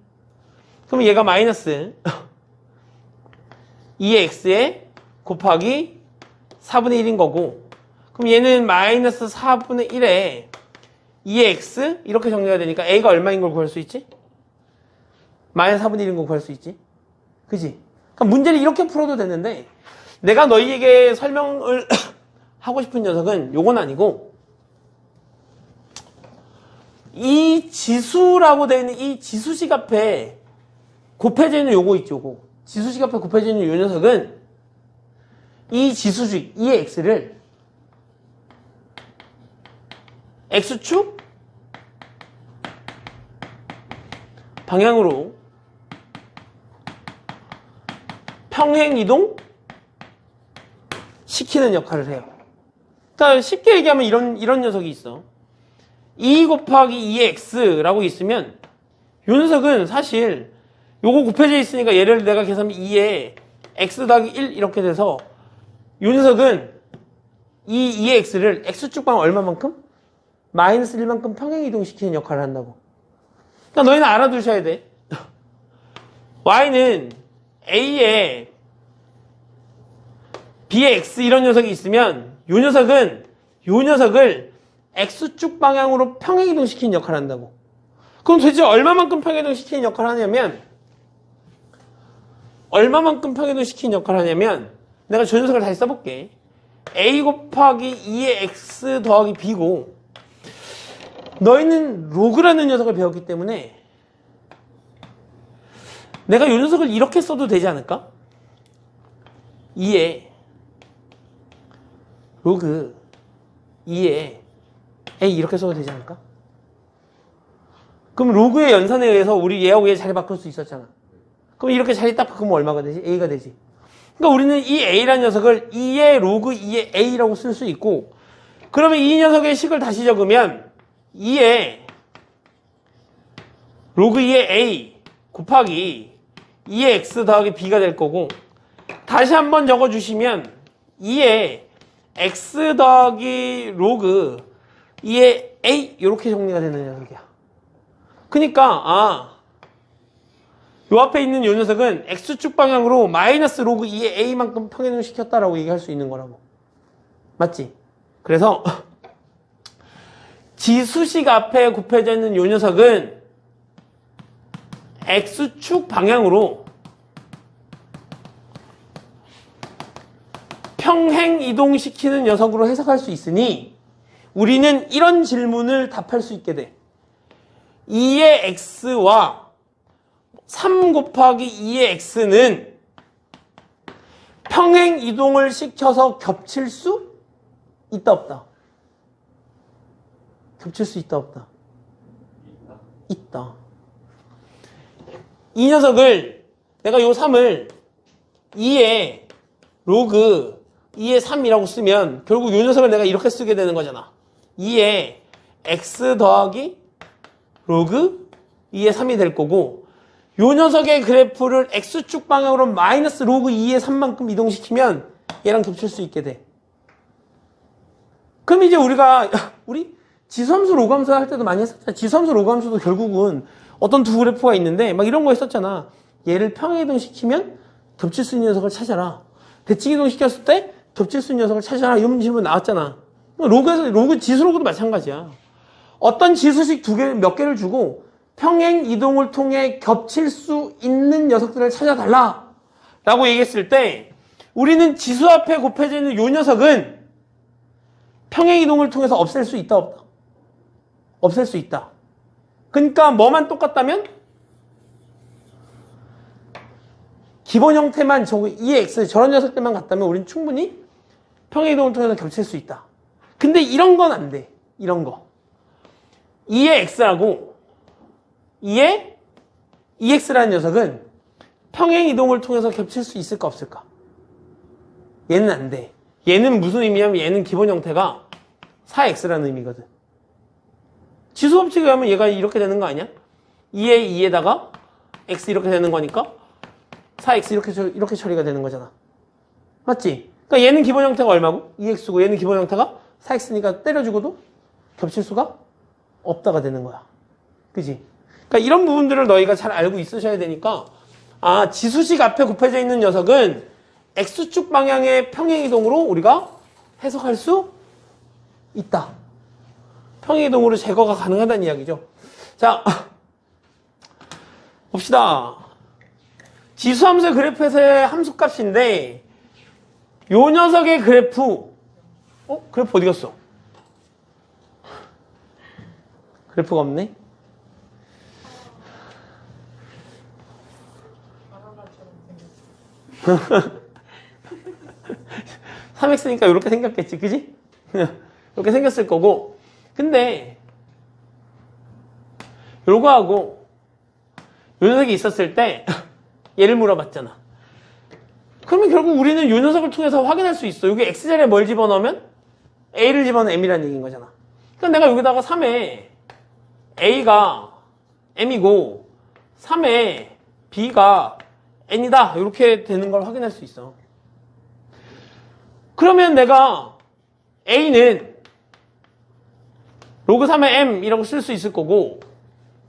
그럼 얘가 마이너스 2의 x에 곱하기 4분의 1인 거고, 그럼 얘는 마이너스 4분의 1에 2의 x 이렇게 정리가 되니까 a가 얼마인 걸 구할 수 있지? 마이너스 4분의 1인 걸 구할 수 있지? 그지? 그러니까 문제를 이렇게 풀어도 되는데, 내가 너희에게 설명을 하고 싶은 녀석은 요건 아니고, 이 지수라고 되어 있는 이 지수식 앞에 곱해져 있는 요거 있죠, 요거. 지수식 앞에 곱해져 있는 요 녀석은 이 지수식, 이 x를 x축 방향으로 평행이동 시키는 역할을 해요. 그러니까 쉽게 얘기하면 이런 녀석이 있어. 2 곱하기 2x 라고 있으면 요 녀석은 사실 요거 곱해져 있으니까 얘를 내가 계산하면 2에 x 더하기 1 이렇게 돼서 요 녀석은 이 2의 x를 x축 방향 얼마만큼? 마이너스 1만큼 평행이동시키는 역할을 한다고. 그러니까 너희는 알아두셔야 돼. y는 a에 b에 x 이런 녀석이 있으면 요 녀석을 x축 방향으로 평행이동시키는 역할을 한다고. 그럼 도대체 얼마만큼 평행이동시키는 역할을 하냐면 내가 저 녀석을 다시 써볼게. a 곱하기 2의 x 더하기 b고, 너희는 로그라는 녀석을 배웠기 때문에 내가 이 녀석을 이렇게 써도 되지 않을까? 2의 로그 2의 a 이렇게 써도 되지 않을까? 그럼 로그의 연산에 의해서 우리 얘하고 얘 자리 바꿀 수 있었잖아. 그럼 이렇게 자리 딱 바꾸면 얼마가 되지? a가 되지. 그러니까 우리는 이 a라는 녀석을 2의 로그 2의 a라고 쓸 수 있고, 그러면 이 녀석의 식을 다시 적으면 2의 로그 2의 a 곱하기 2의 x 더하기 b가 될 거고, 다시 한번 적어주시면 2의 x 더하기 로그 2의 a 이렇게 정리가 되는 녀석이야. 그러니까 요 앞에 있는 요 녀석은 x축 방향으로 마이너스 로그 2의 a만큼 평행시켰다라고 얘기할 수 있는 거라고. 맞지? 그래서 지수식 앞에 곱해져 있는 요 녀석은 x축 방향으로 평행 이동시키는 녀석으로 해석할 수 있으니 우리는 이런 질문을 답할 수 있게 돼. 2의 x와 3 곱하기 2의 x는 평행 이동을 시켜서 겹칠 수 있다 없다? 겹칠 수 있다 없다? 있다. 이 녀석을 내가 요 3을 2의 로그 2의 3이라고 쓰면 결국 요 녀석을 내가 이렇게 쓰게 되는 거잖아. 2의 x 더하기 로그 2의 3이 될 거고, 요 녀석의 그래프를 x축 방향으로 마이너스 로그 2의 3만큼 이동시키면 얘랑 겹칠 수 있게 돼. 그럼 이제 우리 지수함수 로그함수 할 때도 많이 했었잖아. 지수함수 로그함수도 결국은 어떤 두 그래프가 있는데 막 이런 거 했었잖아. 얘를 평행이동시키면 겹칠 수 있는 녀석을 찾아라. 대칭이동시켰을 때 겹칠 수 있는 녀석을 찾아라. 이런 질문 나왔잖아. 지수 로그도 마찬가지야. 어떤 지수식 몇 개를 주고 평행 이동을 통해 겹칠 수 있는 녀석들을 찾아달라 라고 얘기했을 때, 우리는 지수 앞에 곱해져 있는 요 녀석은 평행 이동을 통해서 없앨 수 있다 없다? 없앨 수 있다. 그러니까 뭐만 똑같다면? 기본 형태만 EX 저런 녀석들만 같다면 우리는 충분히 평행 이동을 통해서 겹칠 수 있다. 근데 이런 건 안 돼. 이런 거. 2의 x하고 2의 ex라는 녀석은 평행 이동을 통해서 겹칠 수 있을까 없을까? 얘는 안 돼. 얘는 무슨 의미냐면 얘는 기본 형태가 4x라는 의미거든. 지수 법칙에 하면 얘가 이렇게 되는 거 아니야? 2에 2에다가 x 이렇게 되는 거니까 4x 이렇게 처리가 되는 거잖아. 맞지? 그러니까 얘는 기본 형태가 얼마고? 2x고 얘는 기본 형태가 4x니까 때려주고도 겹칠 수가 없다가 되는 거야. 그지? 그러니까 이런 부분들을 너희가 잘 알고 있으셔야 되니까 아, 지수식 앞에 곱해져 있는 녀석은 x축 방향의 평행이동으로 우리가 해석할 수 있다. 평행이동으로 제거가 가능하다는 이야기죠. 자, 봅시다. 지수함수의 그래프에서의 함수값인데 요 녀석의 그래프 그래프 어디 갔어? 그래프가 없네. 3x니까 이렇게 생겼겠지, 그지? 이렇게 생겼을 거고. 근데 요거하고 요 녀석이 있었을 때 얘를 물어봤잖아. 그러면 결국 우리는 요 녀석을 통해서 확인할 수 있어. 여기 x자리에 뭘 집어넣으면 a를 집어넣으면 m이라는 얘기인 거잖아. 그러니까 내가 여기다가 3에 a가 m이고 3에 b가 n이다 이렇게 되는 걸 확인할 수 있어. 그러면 내가 a는 로그 3의 m이라고 쓸 수 있을 거고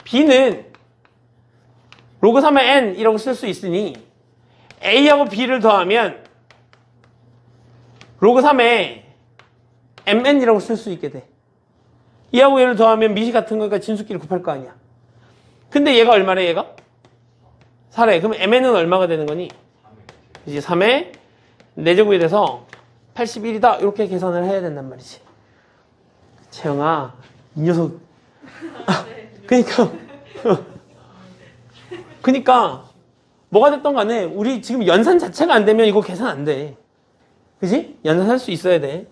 b는 로그 3의 n이라고 쓸 수 있으니 a하고 b를 더하면 로그 3의 mn이라고 쓸 수 있게 돼. 얘하고 얘를 더하면 미시 같은 거니까 진수끼리 곱할 거 아니야. 근데 얘가 얼마래 얘가? 4래. 그럼 mn은 얼마가 되는 거니? 이제 3의 4제곱이 돼서 81이다. 이렇게 계산을 해야 된단 말이지. 채영아, 이 녀석. 그니까 뭐가 됐던 간에 우리 지금 연산 자체가 안 되면 이거 계산 안 돼. 그지? 연산할 수 있어야 돼.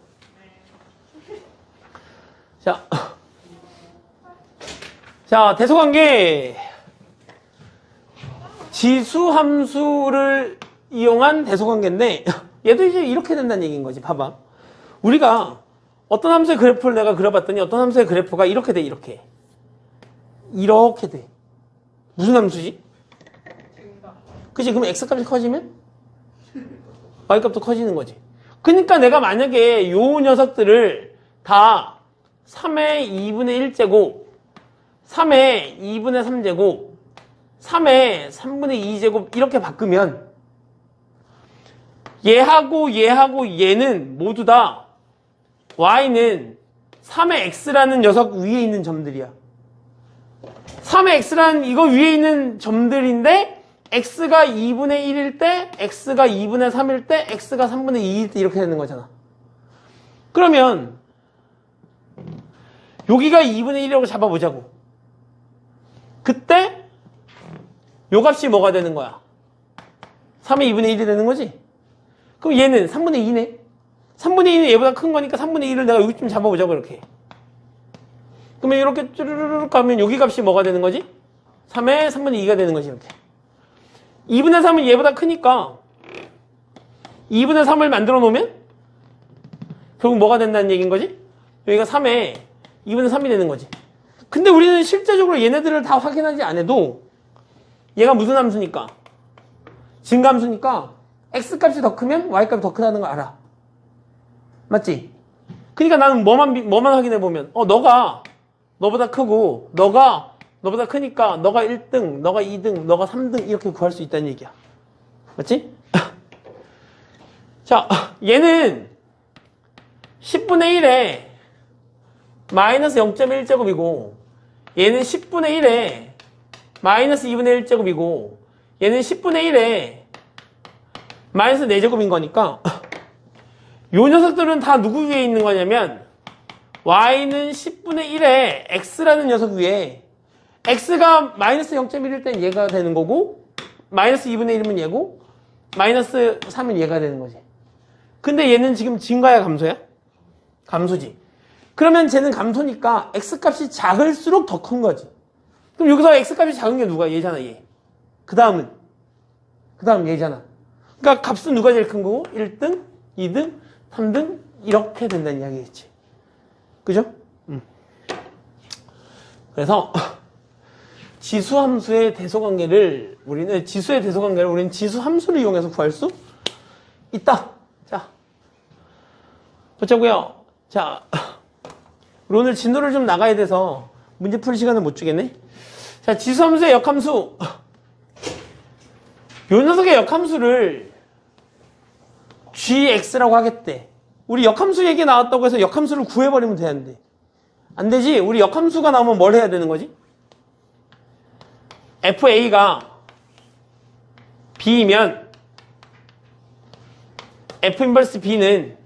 자, 대소관계. 지수함수를 이용한 대소관계인데 얘도 이제 이렇게 된다는 얘기인 거지. 봐봐. 우리가 어떤 함수의 그래프를 내가 그려봤더니 어떤 함수의 그래프가 이렇게 돼. 이렇게 돼. 무슨 함수지? 그치? 그럼 x값이 커지면 y값도 커지는 거지. 그러니까 내가 만약에 요 녀석들을 다 3의 2분의 1제곱 3의 2분의 3제곱 3의 3분의 2제곱 이렇게 바꾸면 얘하고 얘는 모두 다 y는 3의 x라는 녀석 위에 있는 점들이야. 3의 x라는 이거 위에 있는 점들인데 x가 2분의 1일 때 x가 2분의 3일 때 x가 3분의 2일 때 이렇게 되는 거잖아. 그러면 여기가 2분의 1이라고 잡아보자고. 그때 요 값이 뭐가 되는 거야? 3의 2분의 1이 되는 거지? 그럼 얘는 3분의 2네. 3분의 2는 얘보다 큰 거니까 3분의 1을 내가 여기쯤 잡아보자고 이렇게. 그러면 이렇게 쭈르르륵 가면 여기 값이 뭐가 되는 거지? 3의 3분의 2가 되는 거지 이렇게. 2분의 3은 얘보다 크니까 2분의 3을 만들어 놓으면 결국 뭐가 된다는 얘기인 거지? 여기가 3의 2분의 3이 되는 거지. 근데 우리는 실제적으로 얘네들을 다 확인하지 않아도 얘가 무슨 함수니까? 증가함수니까 x값이 더 크면 y값이 더 크다는 걸 알아. 맞지? 그러니까 나는 뭐만 확인해보면 너가 너보다 크고 너가 너보다 크니까 너가 1등, 너가 2등, 너가 3등 이렇게 구할 수 있다는 얘기야. 맞지? 자, 얘는 10분의 1에 마이너스 0.1제곱이고 얘는 10분의 1에 마이너스 2분의 1제곱이고 얘는 10분의 1에 마이너스 4제곱인 거니까 요 녀석들은 다 누구 위에 있는 거냐면 y는 10분의 1에 x라는 녀석 위에 x가 마이너스 0.1일 땐 얘가 되는 거고 마이너스 2분의 1이면 얘고 마이너스 3은 얘가 되는 거지. 근데 얘는 지금 증가야 감소야? 감소지. 그러면 쟤는 감소니까 x값이 작을수록 더 큰 거지. 그럼 여기서 x값이 작은 게 누가? 얘잖아 얘. 그 다음 얘잖아. 그러니까 값은 누가 제일 큰 거고? 1등, 2등, 3등 이렇게 된다는 이야기겠지. 그죠? 그래서 지수함수의 대소관계를 우리는 지수함수를 이용해서 구할 수 있다. 자, 보자고요. 자, 우리 오늘 진도를 좀 나가야 돼서 문제 풀 시간을 못 주겠네. 자, 지수함수의 역함수. 요 녀석의 역함수를 gx라고 하겠대. 우리 역함수 얘기 나왔다고 해서 역함수를 구해버리면 되는데 안 되지. 우리 역함수가 나오면 뭘 해야 되는 거지? FA가 B이면 F 인버스 B는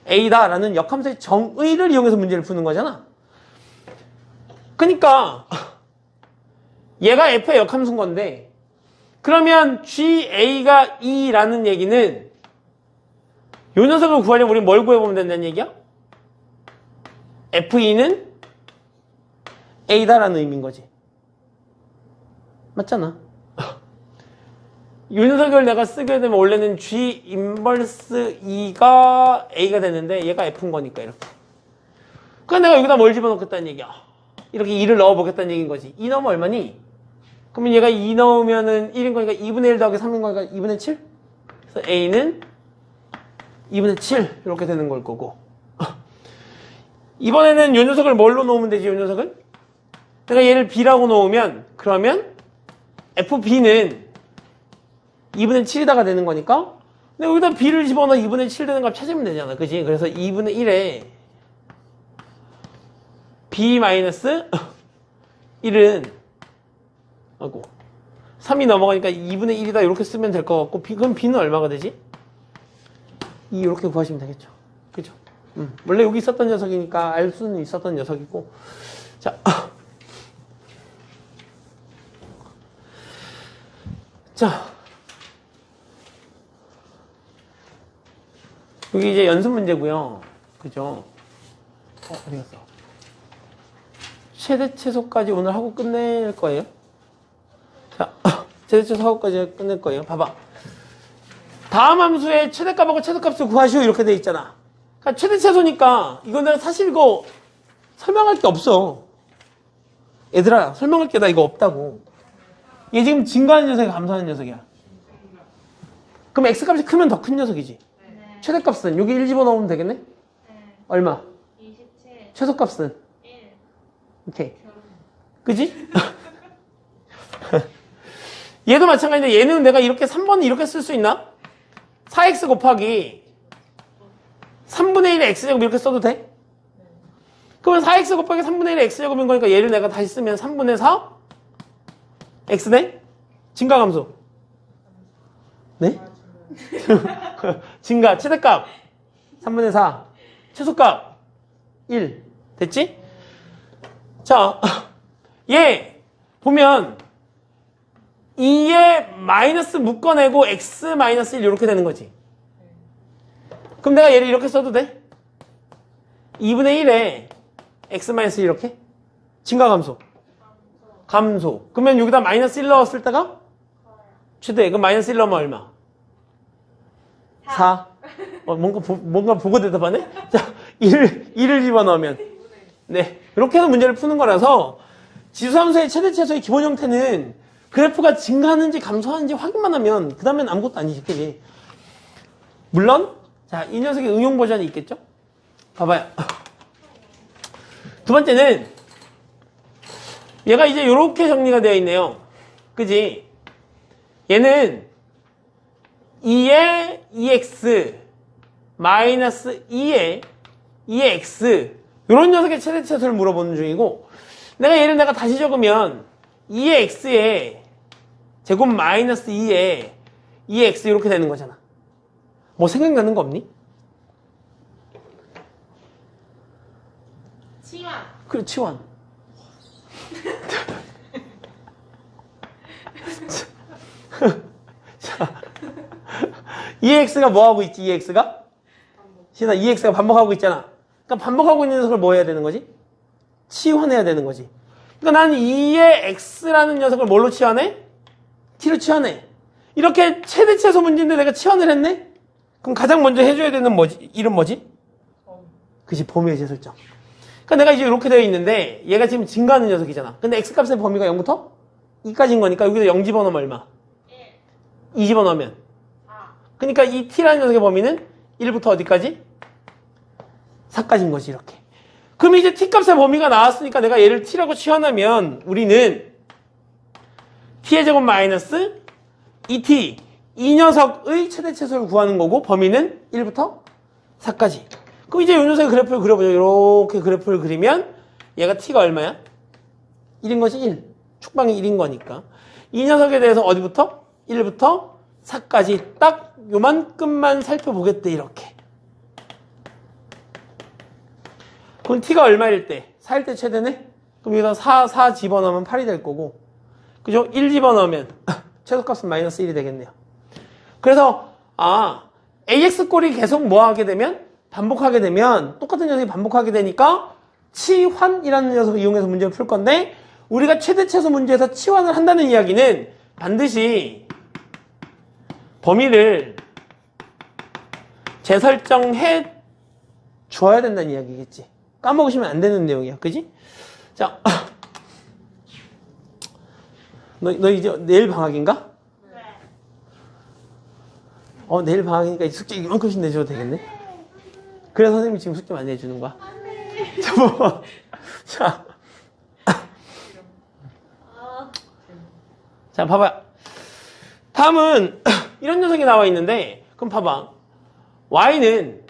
A다라는 역함수의 정의를 이용해서 문제를 푸는 거잖아. 그러니까 얘가 F의 역함수인 건데 그러면 GA가 E라는 얘기는 요 녀석을 구하려면 우리 뭘 구해보면 된다는 얘기야? FE는 A다라는 의미인 거지. 맞잖아. 요 녀석을 내가 쓰게 되면 원래는 G 인버스 E가 A가 되는데 얘가 F인 거니까 이렇게. 그러니까 내가 여기다 뭘 집어넣겠다는 얘기야. 이렇게 2를 넣어보겠다는 얘기인 거지. 2 넣으면 얼마니? 그러면 얘가 2 넣으면은 1인 거니까 2분의 1 더하기 3인 거니까 2분의 7? 그래서 A는 2분의 7 이렇게 되는 걸 거고. 이번에는 요 녀석을 뭘로 놓으면 되지? 요 녀석을? 내가 얘를 B라고 놓으면 그러면 FB는 2분의 7이다가 되는 거니까 내가 여기다 B를 집어넣어 2분의 7 되는 값 찾으면 되잖아. 그지? 그래서 2분의 1에 B 마이너스 1은 아이고 3이 넘어가니까 2분의 1이다 이렇게 쓰면 될 것 같고 그럼 B는 얼마가 되지? 2 이렇게 구하시면 되겠죠. 그죠? 원래 여기 있었던 녀석이니까 알 수는 있었던 녀석이고 자, 자 여기 이제 연습 문제고요. 그죠? 어디 갔어? 최대 최소까지 오늘 하고 끝낼 거예요. 자, 최대 최소 하고까지 끝낼 거예요. 봐봐. 다음 함수의 최대값하고 최소값을 구하시오 이렇게 돼 있잖아. 그러니까 최대 최소니까 이거 내가 사실 이거 설명할 게 없어. 얘들아 설명할 게 나 이거 없다고. 얘 지금 증가하는 녀석이 감소하는 녀석이야. 그럼 x값이 크면 더 큰 녀석이지. 네. 최대값은 여기 1 집어넣으면 되겠네? 네. 얼마? 27. 최소값은? 1. 오케이. 그지? 얘도 마찬가지인데 얘는 내가 이렇게 3번을 이렇게 쓸 수 있나? 4x 곱하기 3분의 1의 x제곱 이렇게 써도 돼? 그러면 4x 곱하기 3분의 1의 x제곱인 거니까 얘를 내가 다시 쓰면 3분의 4 x네? 증가감소. 네? 증가, 최대값 3분의 4 최소값 1 됐지? 자, 얘 보면 2에 마이너스 묶어내고 x 마이너스 1 이렇게 되는 거지. 그럼 내가 얘를 이렇게 써도 돼? 2분의 1에 x 마이너스 1 이렇게? 증가감소. 감소. 그러면 여기다 마이너스 1 넣었을 때가? 최대. 그럼 마이너스 1 넣으면 얼마? 4. 뭔가 보고 대답하네? 자, 1을 집어넣으면. 네. 이렇게 해서 문제를 푸는 거라서 지수함수의 최대 최소의 기본 형태는 그래프가 증가하는지 감소하는지 확인만 하면 그 다음엔 아무것도 아니지. 그지? 물론, 자, 이 녀석의 응용 버전이 있겠죠? 봐봐요. 두 번째는 얘가 이제 이렇게 정리가 되어 있네요. 그지? 얘는 2의 2x 마이너스 2의 x 이런 녀석의 최대 최소를 물어보는 중이고 내가 얘를 내가 다시 적으면 2의 x에 제곱 마이너스 2의 2x 이렇게 되는 거잖아. 뭐 생각나는 거 없니? 치환. 그래, 치환. 자, 2x가 뭐 하고 있지? 2x가? 신아, 2x가 반복하고 있잖아. 그러니까 반복하고 있는 녀석을 뭐 해야 되는 거지? 치환해야 되는 거지. 그러니까 나는 2의 x라는 녀석을 뭘로 치환해? t로 치환해. 이렇게 최대 최소 문제인데 내가 치환을 했네? 그럼 가장 먼저 해줘야 되는 뭐지? 이름 뭐지? 그치, 범위의 재설정. 그러니까 내가 이제 이렇게 되어 있는데 얘가 지금 증가하는 녀석이잖아. 근데 x값의 범위가 0부터 2까지인 거니까 여기서 0 집어넣으면 얼마? 2 집어넣으면. 그러니까 이 t라는 녀석의 범위는 1부터 어디까지? 4까지인 거지 이렇게. 그럼 이제 t값의 범위가 나왔으니까 내가 얘를 t라고 취하면 우리는 t의 제곱 마이너스 2t 이 녀석의 최대 최소를 구하는 거고 범위는 1부터 4까지. 그럼 이제 이 녀석의 그래프를 그려보죠. 이렇게 그래프를 그리면 얘가 t가 얼마야? 1인 거지 1. 축방이 1인 거니까. 이 녀석에 대해서 어디부터? 1부터 4까지 딱 요만큼만 살펴보겠대 이렇게. 그럼 t가 얼마일 때? 4일 때 최대네? 그럼 여기서 4 집어넣으면 8이 될 거고 그죠? 1 집어넣으면 최소값은 마이너스 1이 되겠네요. 그래서 ax 꼴이 계속 뭐 하게 되면? 반복하게 되면 똑같은 녀석이 반복하게 되니까 치환이라는 녀석을 이용해서 문제를 풀 건데 우리가 최대 최소 문제에서 치환을 한다는 이야기는 반드시 범위를 재설정해 줘야 된다는 이야기겠지. 까먹으시면 안 되는 내용이야. 그지? 자, 너 이제 내일 방학인가? 네. 내일 방학이니까 숙제 이만큼씩 내줘도 되겠네? 그래서 선생님이 지금 숙제 많이 내주는 거야? 자, 봐봐. 다음은 이런 녀석이 나와 있는데 그럼 봐봐. y는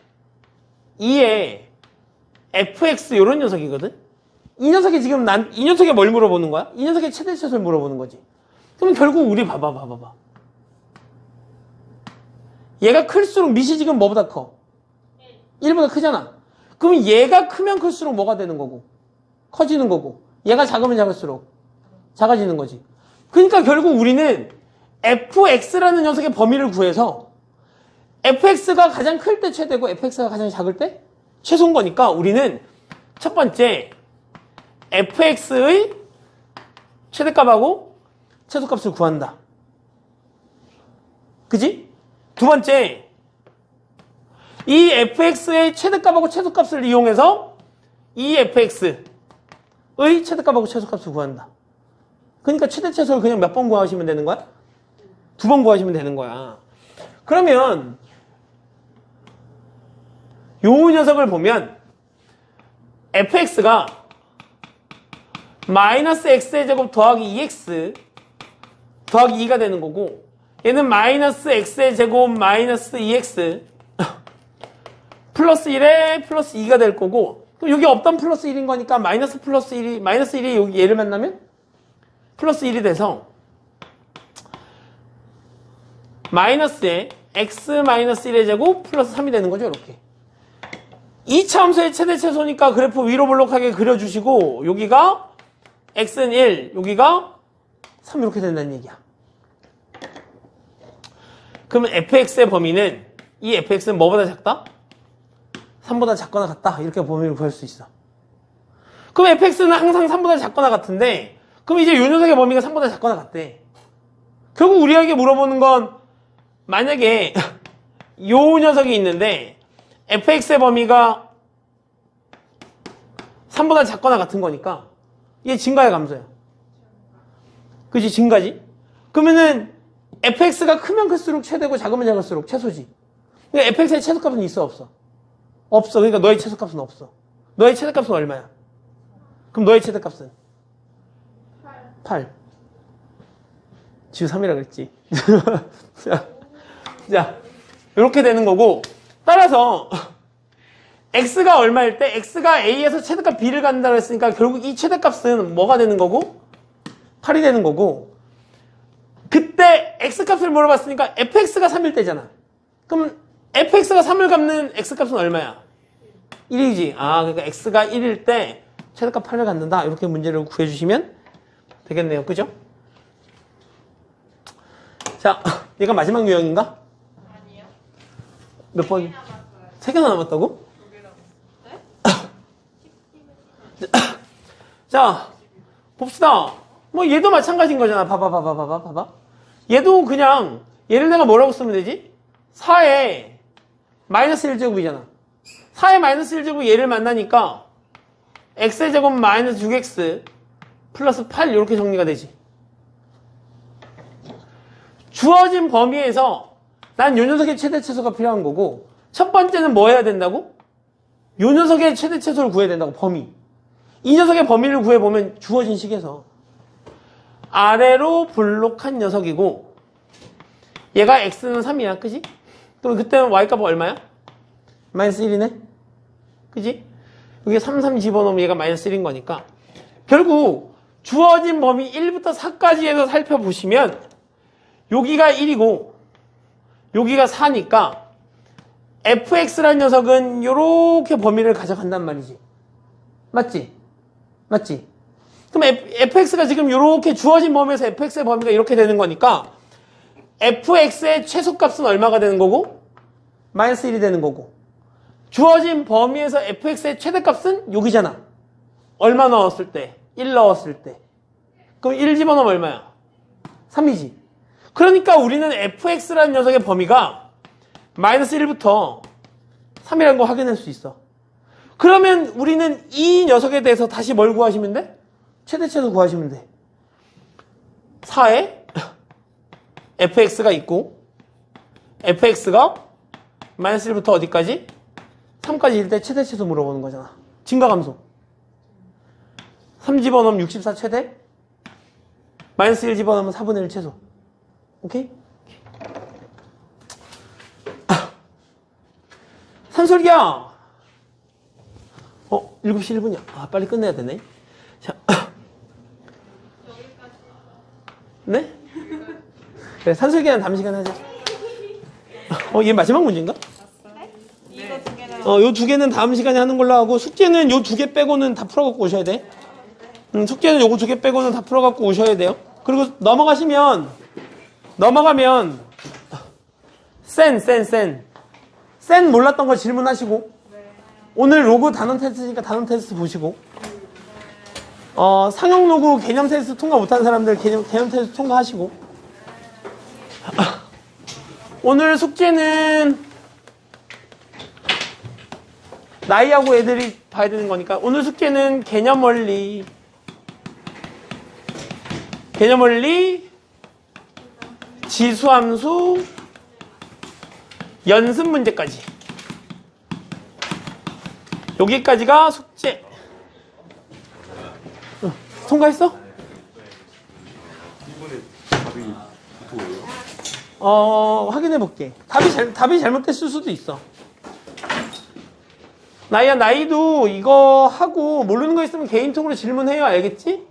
2에 fx 이런 녀석이거든? 이 녀석이 지금 이 녀석에 뭘 물어보는 거야? 이 녀석의 최대 최소를 물어보는 거지. 그럼 결국 우리 봐봐. 얘가 클수록 밑이 지금 뭐보다 커? 1보다 크잖아. 그럼 얘가 크면 클수록 뭐가 되는 거고? 커지는 거고. 얘가 작으면 작을수록 작아지는 거지. 그러니까 결국 우리는 fx라는 녀석의 범위를 구해서 fx가 가장 클 때 최대고 fx가 가장 작을 때 최소인 거니까 우리는 첫 번째 fx의 최대값하고 최소값을 구한다. 그지? 두 번째 이 fx의 최대값하고 최소값을 이용해서 이 fx의 최대값하고 최소값을 구한다. 그러니까 최대 최소를 그냥 몇 번 구하시면 되는 거야? 2번 구하시면 되는 거야. 그러면 요 녀석을 보면 fx가 마이너스 x의 제곱 더하기 2x 더하기 2가 되는 거고 얘는 마이너스 x의 제곱 마이너스 2x 플러스 1에 플러스 2가 될 거고 그럼 여기 없던 플러스 1인 거니까 마이너스 1이 여기 얘를 만나면 플러스 1이 돼서 마이너스에 x 마이너스 1의 제곱 플러스 3이 되는 거죠. 이렇게 2차 함수의 최대 최소니까 그래프 위로 볼록하게 그려주시고 여기가 x는 1 여기가 3 이렇게 된다는 얘기야. 그러면 fx의 범위는 이 fx는 뭐보다 작다? 3보다 작거나 같다. 이렇게 범위를 구할 수 있어. 그럼 fx는 항상 3보다 작거나 같은데 그럼 이제 요 녀석의 범위가 3보다 작거나 같대. 결국 우리에게 물어보는 건 만약에 요 녀석이 있는데 fx의 범위가 3보다 작거나 같은 거니까 얘 증가야 감소야? 그치 증가지? 그러면은 fx가 크면 클수록 최대고 작으면 작을수록 최소지. 그러니까 fx의 최소값은 있어 없어? 없어. 그러니까 너의 최소값은 없어. 너의 최대값은 얼마야? 그럼 너의 최대값은? 8. 지우 3이라 그랬지. 자, 이렇게 되는 거고 따라서 x가 얼마일 때 x가 a에서 최대값 b를 간다고 했으니까 결국 이 최대값은 뭐가 되는 거고? 8이 되는 거고 그때 x값을 물어봤으니까 fx가 3일 때잖아. 그럼 fx가 3을 갚는 x값은 얼마야? 1이지. 그러니까 x가 1일 때 최대값 8을 갖는다. 이렇게 문제를 구해주시면 되겠네요. 그죠? 자, 얘가 마지막 유형인가? 아니요. 몇 번? 남았어요. 3개나 남았다고? 2개 남았어요. 자, 봅시다. 뭐 얘도 마찬가지인 거잖아. 봐봐. 얘도 그냥 얘를 내가 뭐라고 쓰면 되지? 4에 마이너스 1제곱이잖아. 4에 마이너스 1제곱 얘를 만나니까 x제곱 마이너스 6x 플러스 8 이렇게 정리가 되지. 주어진 범위에서 난 요 녀석의 최대 최소가 필요한 거고, 첫 번째는 뭐 해야 된다고? 요 녀석의 최대 최소를 구해야 된다고, 범위. 이 녀석의 범위를 구해보면 주어진 식에서 아래로 볼록한 녀석이고, 얘가 x는 3이야, 그지? 그럼 그때는 y값은 얼마야? 마이너스 1이네? 그지? 여기 3, 3 집어넣으면 얘가 마이너스 1인 거니까. 결국 주어진 범위 1부터 4까지 해서 살펴보시면 여기가 1이고 여기가 4니까 fx라는 녀석은 이렇게 범위를 가져간단 말이지. 맞지? 맞지? 그럼 fx가 지금 이렇게 주어진 범위에서 fx의 범위가 이렇게 되는 거니까 fx의 최소값은 얼마가 되는 거고? 마이너스 1이 되는 거고, 주어진 범위에서 fx의 최대값은 여기잖아. 얼마 넣었을 때? 1 넣었을 때. 그럼 1 집어넣으면 얼마야? 3이지. 그러니까 우리는 fx라는 녀석의 범위가 마이너스 1부터 3이라는 거 확인할 수 있어. 그러면 우리는 이 녀석에 대해서 다시 뭘 구하시면 돼? 최대치도 구하시면 돼. 4에 fx가 있고 fx가 마이너스 1부터 어디까지? 3까지 일 때 최대치수 물어보는 거잖아. 증가감소. 3 집어넣으면 64 최대, 마이너스 1 집어넣으면 4분의 1 최소. 오케이? 산술기야. 7시 1분이야. 아, 빨리 끝내야 되네. 자. 네? 그래, 산술기는 다음 시간에 하자. 얘 마지막 문제인가? 이거 두 개는 요 두 개는 다음 시간에 하는 걸로 하고, 숙제는 요 두 개 빼고는 다 풀어갖고 오셔야 돼. 숙제는 요거 두 개 빼고는 다 풀어갖고 오셔야 돼요. 그리고 넘어가면, 센 몰랐던 거 질문하시고, 오늘 로그 단원 테스트니까 단원 테스트 보시고, 상용 로그 개념 테스트 통과 못한 사람들 개념 테스트 통과하시고, 오늘 숙제는 나이하고 애들이 봐야 되는 거니까, 오늘 숙제는 개념 원리, 지수함수, 연습 문제까지. 여기까지가 숙제. 통과했어? 이번에 답이 어떻게요? 확인해 볼게. 답이 잘못됐을 수도 있어. 나이야, 나이도 이거 하고 모르는 거 있으면 개인톡으로 질문해요. 알겠지?